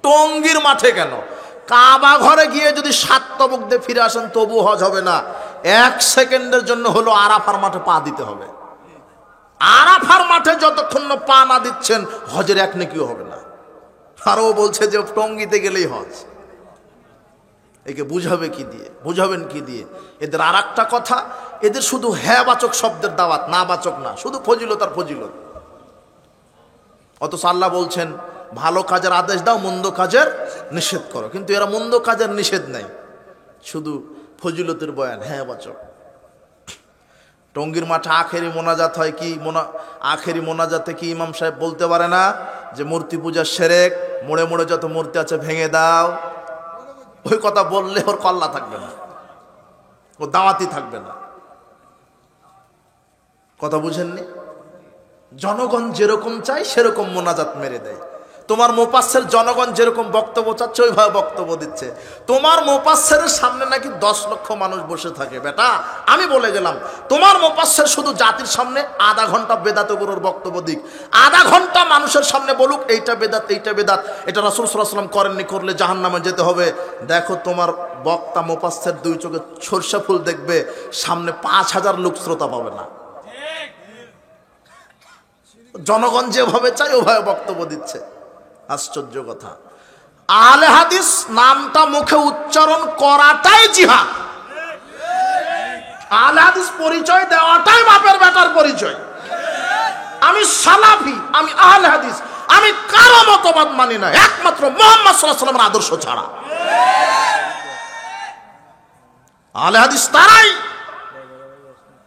টঙ্গীর মাঠে কেন? কাবা ঘরে গিয়ে যদি 7 তবক দিয়ে ফিরে আসেন তবু হজ হবে না। 1 সেকেন্ডের জন্য হলো আরাফার মাঠে পা দিতে হবে। আরাফার মাঠে যতক্ষণ পা না দিচ্ছেন হজের 1 নেকিও হবে না। আরও বলছে যে টঙ্গীতে গেলেই হজ। একে বুঝাবে কি দিয়ে? বুঝাবেন কি দিয়ে? এদের আর একটা কথা, এদের শুধু হ্যাঁ বাচক শব্দের দাওয়াত, না বাচক না, শুধু ফজিলত আর ফজিলত। অথচ আল্লাহ বলছেন ভালো কাজের আদেশ দাও, মন্দ কাজের নিষেধ করো। কিন্তু এরা মন্দ কাজের নিষেধ নেই, শুধু ফজিলতের বয়ান। হ্যাঁ বাচক, টঙ্গীর মাঠে আখেরি মোনাজাত হয়, কি আখেরি মোনাজাতে কি ইমাম সাহেব বলতে পারে না যে মূর্তি পূজার শিরক, মোড়ে মোড়ে যত মূর্তি আছে ভেঙে দাও? ওই কথা বললে ওর কল্লা থাকবে না, ও দাওয়াতি থাকবে না। কথা বুঝেননি? জনগণ যেরকম চায় সেরকম মোনাজাত মেরে দেয়। তোমার মুফাসসির জনগণ যেরকম বক্তব্য চাচ্ছে ওইভাবে বক্তব্য দিচ্ছে। তোমার মুফাসসিরের সামনে নাকি 10 লক্ষ মানুষ বসে থাকে। বেটা আমি বলে গেলাম, তোমার মুফাসসির শুধু জাতির সামনে আধা ঘন্টা বেদাতে গুরুর বক্তব্য দিক, আধা ঘন্টা মানুষের সামনে বলুক এইটা বেদাত, এইটা বেদাত, এটা রাসূল সাল্লাল্লাহু আলাইহি ওয়াসাল্লাম করেননি, করলে জাহান্নামে যেতে হবে। দেখো তোমার বক্তা মুফাসসির 2 চোখে সরষা ফুল দেখবে, সামনে 5000 লোক শ্রোতা পাবে না। জনগণ যেভাবে চায় ওভাবে বক্তব্য দিচ্ছে। আশ্চর্য কথা। আহলে হাদিস নামটা মুখে উচ্চারণ করাটাই জিহাদ। আহলে হাদিস পরিচয় দেওয়াটাই বাপের বেটার পরিচয়। আমি সালাফি, আমি আহলে হাদিস, আমি কারো মতবাদ মানি না একমাত্র মুহাম্মদ সাল্লাল্লাহু আলাইহি ওয়াসাল্লামের আদর্শ ছাড়া। আহলে হাদিস তারাই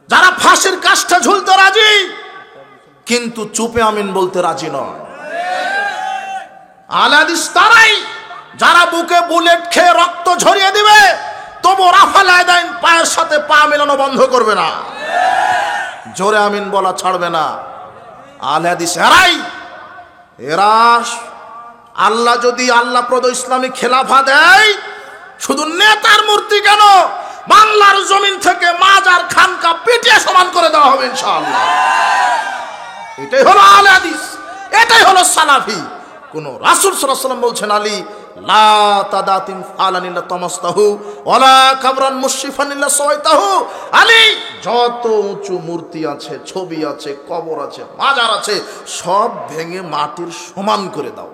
যারা ফাঁসির কাষ্ঠে ঝুলতে রাজি কিন্তু চুপে আমিন বলতে রাজি নয়। আহলে হাদিস তারাই যারা বুকে বুলেট খেয়ে রক্ত ঝরিয়ে দিবে তবু রাফাল আদাইন পায়ের সাথে পা মেলানো বন্ধ করবে না, জোরে আমিন বলা ছাড়বে না। আহলে হাদিস এরা আল্লাহ যদি আল্লাহ প্রদ ইসলামী খেলাফা দেয়, শুধু নেতার মূর্তি কেন, বাংলার জমিন থেকে মাজার খানকা পিটিয়ে সমান করে দেওয়া হবে ইনশাআল্লাহ। এটাই হলো আহলে হাদিস, এটাই হলো সালাফি। কোন রাসূল সাল্লাল্লাহু আলাইহি ওয়াসাল্লাম বলছেন আলী লা তাদাতিম ফালানিল্লা তামাস্তাহু ওয়ালা কাবরান মুশরিফানিল্লা সাওয়াইতাহু। আলী যত উঁচু মূর্তি আছে, ছবি আছে, কবর আছে, মাজার আছে, সব ভেঙে মাটির সমান করে দাও।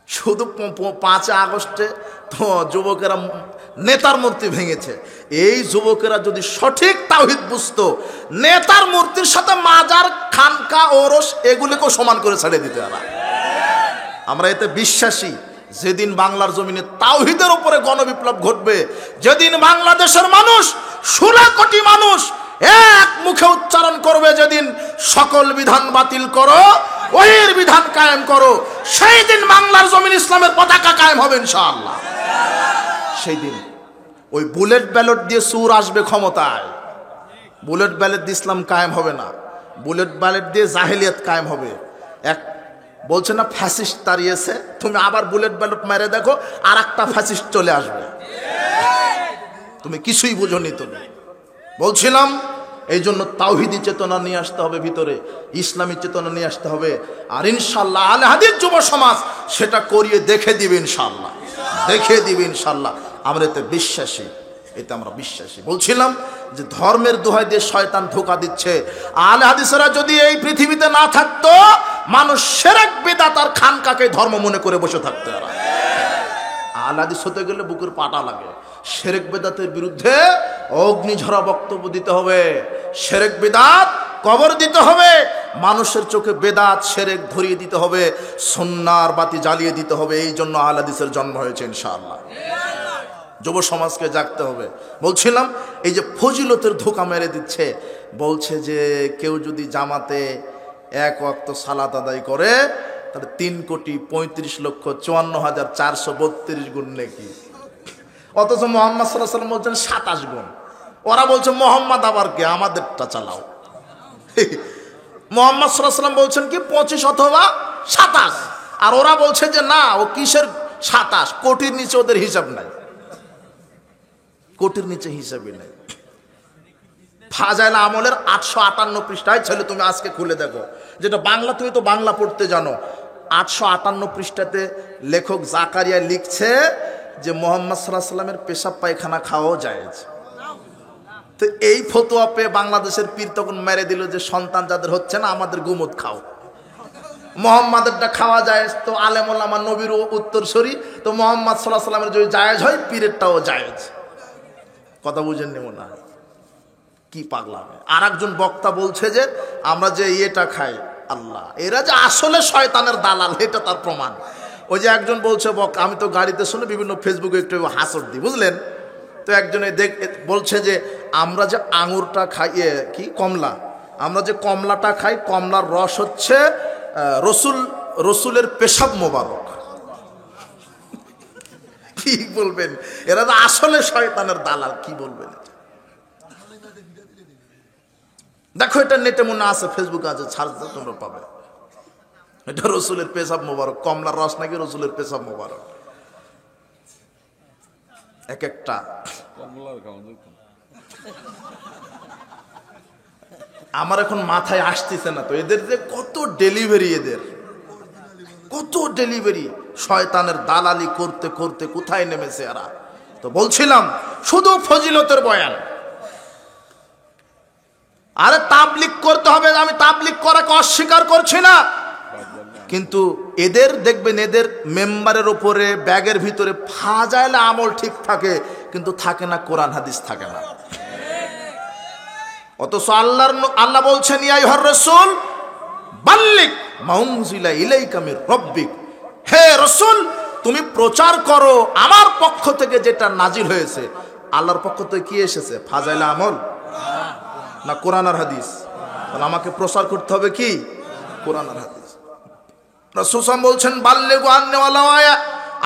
শুধু 5 আগস্টে তো যুবকেরা নেতার মূর্তি ভেঙেছে। এই যুবকেরা যদি সঠিক তাওহীদ বুঝতো, নেতার মূর্তির সাথে মাজার খানকা ওরস এগুলিকেও সমান করে ছেড়ে দিতে পারে। আমরা এতে বিশ্বাসী। যেদিন বাংলার জমিনে তাওহীদের উপরে গণবিপ্লব ঘটবে, যেদিন বাংলাদেশের মানুষ 16 কোটি মানুষ এক মুখে উচ্চারণ করবে, যেদিন সকল বিধান বাতিল করো, ওহির বিধান কায়েম করো, সেই দিন বাংলার জমিন ইসলামের পতাকা কায়েম হবে ইনশাআল্লাহ। সেই দিন ওই বুলেট ব্যালট দিয়ে সুর আসবে ক্ষমতায়। বুলেট ব্যালট দিয়ে ইসলাম কায়েম হবে না, বুলেট ব্যালট দিয়ে জাহেলিয়াত কায়েম হবে। এক বলছে না ফ্যাসিস্ট তাড়িয়েছে, তুমি আবার বুলেট ব্যালট মেরে দেখো আর একটা ফ্যাসিস্ট চলে আসবে। তুমি কিছুই বুঝোনি। তুমি বলছিলাম এই জন্য তাওহীদি চেতনা নিয়ে আসতে হবে ভিতরে, ইসলামী চেতনা নিয়ে আসতে হবে। আর ইনশাআল্লাহ আহলে হাদিস যুব সমাজ সেটা করিয়ে দেখে দিবে ইনশাআল্লাহ, দেখে দিবে ইনশাআল্লাহ। আমরা এতে বিশ্বাসী, এতে আমরা বিশ্বাসী। বলছিলাম যে ধর্মের দোহাই দিয়ে শয়তান ধোঁকা দিচ্ছে। আহলে হাদিসরা যদি এই পৃথিবীতে না থাকতো, মানুষ শিরক বিদআত আর খানকাকে ধর্ম মনে করে বসে থাকতো। আহলে হাদিস হতে গেলে বুকের পাটা লাগে। শিরক বিদআতের বিরুদ্ধে অগ্নিঝরা বক্তব্য দিতে হবে, শিরক বিদআত কবর দিতে হবে, মানুষের চোখে বেদাত শিরক ধরিয়ে দিতে হবে, সুন্নাহর বাতি জ্বালিয়ে দিতে হবে। এই জন্য আহলে হাদিসের জন্ম হয়েছে ইনশাআল্লাহ। যুব সমাজকে জাগতে হবে। বলছিলাম এই যে ফজিলতের ধোঁকা মেরে দিচ্ছে, বলছে যে কেউ যদি জামাতে 1 ওয়াক্ত সালাত আদায় করে তাহলে 3,35,54,432 গুণ নেকি। অথচ মুহাম্মদ সাল্লাল্লাহু আলাইহি ওয়াসাল্লাম বলছেন 27 গুণ। ওরা বলছে মোহাম্মদ আবার কে, আমাদেরটা চালাও। মুহাম্মদ সাল্লাল্লাহু আলাইহি ওয়াসাল্লাম বলছেন কি 25 অথবা 27, আর ওরা বলছে যে না ও কিসের 27, কোটির নিচে ওদের হিসাব নাই, কোটির নিচে হিসাবই নাই। ফাজাইল আমলের 858 পৃষ্ঠায় ছেলে, তুমি আজকে খুলে দেখো, যেটা বাংলা, তুমি তো বাংলা পড়তে জানো। 858 পৃষ্ঠাতে লেখক জাকারিয়া লিখছে যে মুহাম্মদ সাল্লাল্লাহু আলাইহি ওয়াসাল্লামের পেশাব পায়খানা খাওয়াও জায়েজ। তো এই ফতোয়া পেয়ে বাংলাদেশের পীর তখন মেরে দিল যে সন্তান যাদের হচ্ছে না আমাদের গুমুত খাও। মুহাম্মাদেরটা খাওয়া জায়েজ, তো আলেম ওলামা নবীর উত্তরসূরি, তো মুহাম্মদ সাল্লাল্লাহু আলাইহি ওয়াসাল্লামের যদি জায়েজ হয় পীরেরটাও জায়েজ। কথা বুঝেননি মনে হয়? কি পাগলামে। আর একজন বক্তা বলছে যে আমরা যে ইয়েটা খাই, আল্লাহ, এরা যে আসলে শয়তানের দালাল এটা তার প্রমাণ। ওই যে একজন বলছে, আমি তো গাড়িতে শুনে বিভিন্ন ফেসবুকে একটু হাসর দিই, বুঝলেন? তো একজনে বলছে যে আমরা যে আঙুরটা খাই, কি কমলা, আমরা যে কমলাটা খাই, কমলার রস হচ্ছে রসুলের পেশাব মোবারক। কি বলবেন, এরা তো আসলে শয়তানের দালাল, কি বলবেন? দেখো এটা নেটে মনে আছে, ফেসবুকে আছে, ছাড় তোমরা পাবে। এটা রসুলের পেশাব মোবারক, কমলার রস নাকি রসুলের পেশাব মোবারক। এক একটা আমার এখন মাথায় আসতেছে না তো, এদের যে কত ডেলিভারি, এদের কত ডেলিভারি, শয়তানের দালালি করতে করতে কোথায় নেমেছে এরা। তো বলছিলাম শুধু ফজিলতের বয়ান, আরে তাবলিগ করতে হবে, আমি তাবলিগ করাকে অস্বীকার করছি না, কিন্তু এদের দেখবেন, এদের মেম্বারের উপরে ব্যাগের ভিতরে ফাজাইলে আমল ঠিক থাকে, কিন্তু থাকে না কোরআন হাদিস, থাকে না। অথচ আল্লাহ বলছেন, ইয়া আইয়ুহার রাসূল বাল্লিগ মা উনজিলা ইলাইকা মির রাব্বিক, হে রাসূল তুমি প্রচার করো আমার পক্ষ থেকে যেটা নাজিল হয়েছে। আল্লাহর পক্ষ থেকে কি এসেছে? ফাজাইলে আমল না কোরআন আর হাদিস? তাহলে আমাকে প্রচার করতে হবে কি? কোরআন আর হাদিস। রাসূল সাল্লাল্লাহু আলাইহি ওয়াসাল্লাম বলছেন, বাল্লিগু আন্নী ওয়ালাউ আয়া,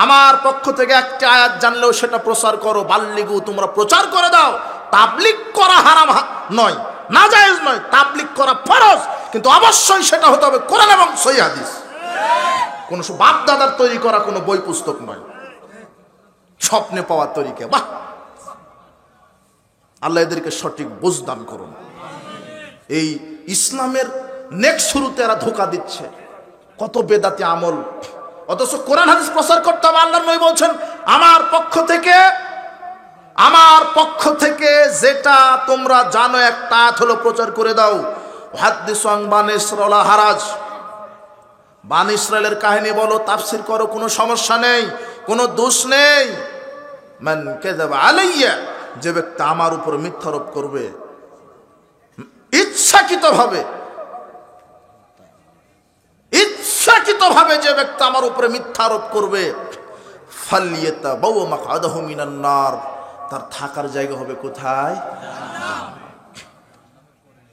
আমার পক্ষ থেকে একটা আয়াত জানলেও সেটা প্রচার করো। বাল্লিগু, তোমরা প্রচার করে দাও। তাবলিগ করা হারাম নয়, নাজায়েজ নয়, তাবলিগ করা ফরজ, কিন্তু অবশ্যই সেটা হতে হবে কোরআন এবং সহিহ হাদিস। কোন বাপ দাদার তৈরি করা কোনো বই পুস্তক নয়, স্বপ্নে পাওয়ার তরিকা। বাহ, আল্লাহ এদেরকে সঠিক বুঝ দান করুন। এই ইসলামের নেক্সট শুরুতে এরা ধোঁকা দিচ্ছে, কত বেদাতি আমল, অথচ কোরআন হাদিস প্রচার করতে হবে। আল্লাহর নবী বলছেন, আমার পক্ষ থেকে যেটা তোমরা জানো একটা হলো প্রচার করে দাও। হাদিসু আন বানি ইসরাইল হারাজ, বানি ইসরাইলের কাহিনী বলো, তাফসীর করো, কোনো সমস্যা নেই, কোনো দোষ নেই। মান কাযাবা আলাইয়া, যে ব্যক্তি আমার উপর মিথ্যারোপ করবে ইচ্ছাকৃতভাবে, যে ব্যক্তি আমার উপরে মিথ্যারোপ করবে, ফালিয়াতাবাওয়া মাকআদাহু মিনান নার, তার থাকার জায়গা হবে কোথায়?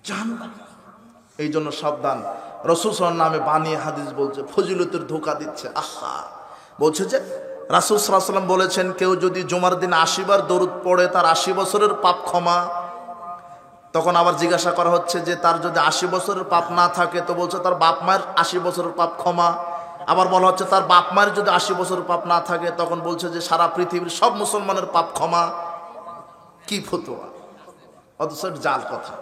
জাহান্নাম। এই জন্য সাবধান। রাসূল সাল্লাল্লাহু আলাইহি ওয়াসাল্লাম নামে বানিয়ে হাদিস বলছে, ফজিলতের ধোঁকা দিচ্ছে। আহা, বলছে যে রাসূল সাল্লাল্লাহু আলাইহি ওয়াসাল্লাম বলেছেন, কেউ যদি জুমার দিন 80 বার দরুদ পড়ে তার 80 বছরের পাপ ক্ষমা। তখন আবার জিজ্ঞাসা করা হচ্ছে যে তার যদি 80 বছরের পাপ না থাকে, তো বলছে তার বাপ মায়ের 80 বছরের পাপ ক্ষমা। আবার বলা হচ্ছে তার বাপ মায়ের যদি 80 বছরের পাপ না থাকে, তখন বলছে যে সারা পৃথিবীর সব মুসলমানের পাপ ক্ষমা। কি ফতোয়া! অথচ জাল কথা।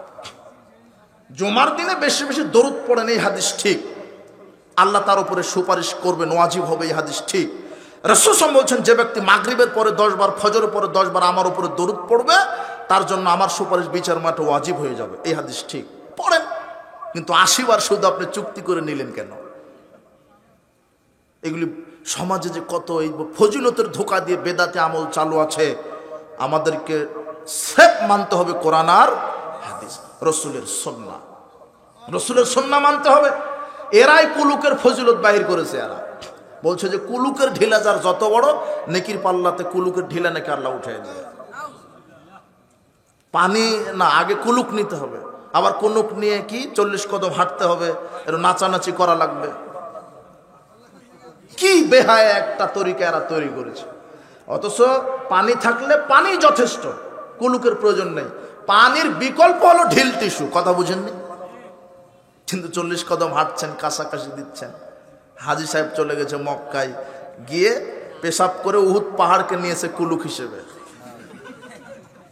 জুমার দিনে বেশি বেশি দরুদ পড়েন, এই হাদিস ঠিক, আল্লাহ তার উপরে সুপারিশ করবেন, ওয়াজিব হবে, এই হাদিস ঠিক। রাসূল সাল্লাল্লাহু আলাইহি ওয়াসাল্লাম বলছেন, যে ব্যক্তি মাগরিবের পরে 10 বার, ফজরের পরে 10 বার আমার উপরে দরুদ পড়বে, তার জন্য আমার সুপারিশ বিচার মাঠে ওয়াজিব হয়ে যাবে। এই হাদিস ঠিক, পড়েন। কিন্তু 80 বার শুধু আপনি চুক্তি করে নিলেন কেন? এগুলি সমাজে যে কত এই ফজিলতের ধোঁকা দিয়ে বেদাতে আমল চালু আছে, আমাদেরকে সেফ মানতে হবে কোরআন আর হাদিস, রসুলের সুন্নাহ মানতে হবে। এরাই কুলুকের ফজিলত বাহির করেছে। এরা বলছে যে কুলুকের ঢিলা যার যত বড়, নেকির পাল্লাতে কুলুকের ঢিলা নাকি আল্লাহ উঠে দেবে। পানি না, আগে কুলুক নিতে হবে, আবার কুলুক নিয়ে কি 40 কদম হাঁটতে হবে, এর নাচানাচি করা লাগবে। কি বেহায় একটা তরিকা এরা তৈরি করেছে। অথচ পানি থাকলে পানি যথেষ্ট, কুলুকের প্রয়োজন নেই। পানির বিকল্প হলো ঢিল টিস্যু, কথা বুঝেননি? কিন্তু 40 কদম হাঁটছেন, কাছাকাছি দিচ্ছেন। হাজী সাহেব চলে গেছে মক্কায়, গিয়ে পেশাব করে উহুদ পাহাড়কে নিয়েছে কুলুক হিসেবে।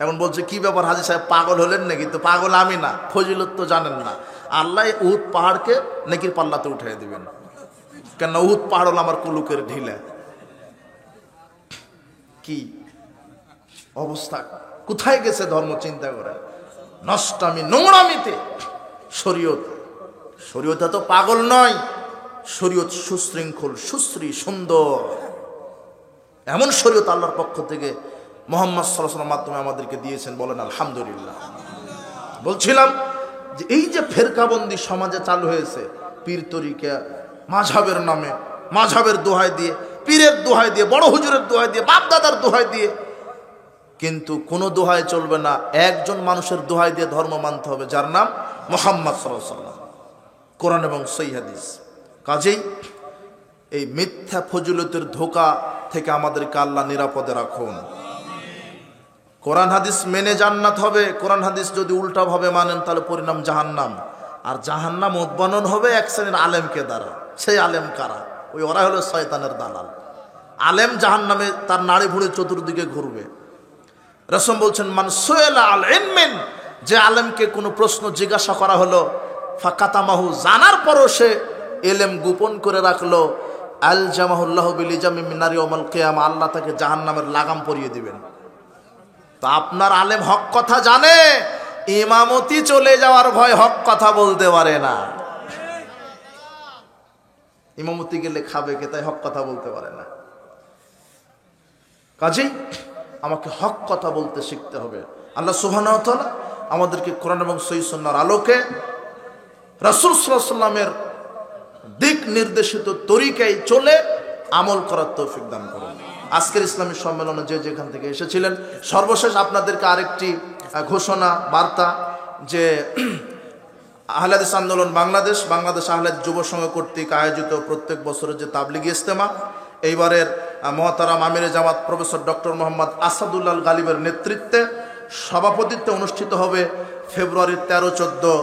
এখন বলছে কি ব্যাপার হাজী সাহেব, পাগল হলেন নাকি? তো পাগল আমি না, ফজিলত তো জানেন না। আল্লাহ উহুদ পাহাড়কে নেকির পাল্লাতে উঠিয়ে দিবেন, কেন উহুদ পাহাড় হল আমার কুলুকের ঢিলা। কি অবস্থা, কোথায় গেছে ধর্ম, চিন্তা করে। নষ্টামি, নোংরামিতে। শরীয়ত তো পাগল নয়, শরীয়ত সুশৃঙ্খল, সুশ্রী, সুন্দর। এমন শরীয়ত আল্লাহর পক্ষ থেকে মুহাম্মদ সাল্লাল্লাহু আলাইহি ওয়াসাল্লামের মাধ্যমে আমাদেরকে দিয়েছেন, বলেন আলহামদুলিল্লাহ। বলছিলাম যে এই যে ফেরকাবন্দি সমাজে চালু হয়েছে, পীর তরিকা মাঝহাবের নামে, মাঝহাবের দোহাই দিয়ে, পীরের দোহাই দিয়ে, বড় হুজুরের দোহাই দিয়ে, বাপ দাদার দোহাই দিয়ে, কিন্তু কোনো দোহাই চলবে না। একজন মানুষের দোহাই দিয়ে ধর্ম মানতে হবে, যার নাম মুহাম্মদ সাল্লাল্লাহু আলাইহি ওয়াসাল্লাম, কোরআন এবং সহিহ হাদিস। কাজেই এই মিথ্যা ফজিলতের ধোঁকা থেকে আমাদেরকে আল্লাহ নিরাপদে রাখুন। কোরআন হাদিস মেনে জান্নাত হবে। কোরআন হাদিস যদি উল্টাভাবে মানেন তাহলে পরিণাম জাহান্নাম। আর জাহান্নাম উদ্বানন হবে এক শ্রেণীর আলেমকে দ্বারা। সেই আলেম কারা? ওরা হলো শয়তানের দালাল। আলেম জাহান্নামে তার নাড়ি ভুড়ি চতুর্দিকে ঘুরবে। রাসূল বলছেন, মান সুইলা আল ইলমিন, যে আলেমকে কোনো প্রশ্ন জিজ্ঞাসা করা হলো, ফাকাতামাহু, জানার পরও সে ইলম গোপন করে রাখলো, আল জামাহুল্লাহু বিলিজামি মিন নারি ইয়াউমাল কিয়ামা, আল্লাহ তাকে জাহান্নামের লাগাম পরিয়ে দিবেন। তো আপনার আলেম হক কথা জানে, ইমামতি চলে যাওয়ার ভয় হক কথা বলতে পারে না। ইমামতি গেলে খাবে কে, তাই হক কথা বলতে পারে না। কাজেই আমাকে হক কথা বলতে শিখতে হবে। আল্লাহ সুবহানাহু ওয়া তাআলা আমাদেরকে কোরআন এবং সহিহ সুন্নাহর আলোকে রাসূল সাল্লাল্লাহু আলাইহি ওয়াসাল্লামের দিক নির্দেশিত তরিকায় চলে আমল করার তৌফিক দান করুন। আজকের ইসলামী সম্মেলনে যে যেখান থেকে এসেছিলেন, সর্বশেষ আপনাদেরকে আরেকটি ঘোষণা বার্তা, যে আহলে হাদিস আন্দোলন বাংলাদেশ আহলে হাদিস যুব সংঘ কর্তৃক আয়োজিত প্রত্যেক বছরের যে তাবলিগি ইজতেমা, এইবারের মহতারাম আমিরে জামাত প্রফেসর ডক্টর মোহাম্মদ আসাদুল্লাহ গালিবের নেতৃত্বে সভাপতিত্বে অনুষ্ঠিত হবে ফেব্রুয়ারির 13-14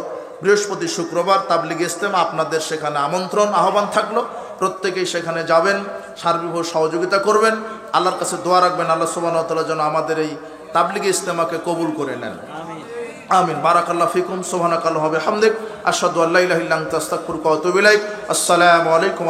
বৃহস্পতি শুক্রবার তাবলিগি ইজতেমা। আপনাদের সেখানে আমন্ত্রণ, আহ্বান থাকলো, প্রত্যেকেই সেখানে যাবেন, সার্বিকভাবে সহযোগিতা করবেন, আল্লাহর কাছে দোয়া রাখবেন আল্লাহ সুবহানাহু ওয়া তাআলা যেন আমাদের এই তাবলিগি ইজতেমাকে কবুল করে নেন। আমিন। বারাকাল্লাহু ফিকুম। সুবহানাকাল্লাহি ওয়া বিহামদিক, আশহাদু আল্লা ইলাহা ইল্লা আনতা, আস্তাগফিরুকা ওয়া আতুবু ইলাইক। আসসালামু আলাইকুম।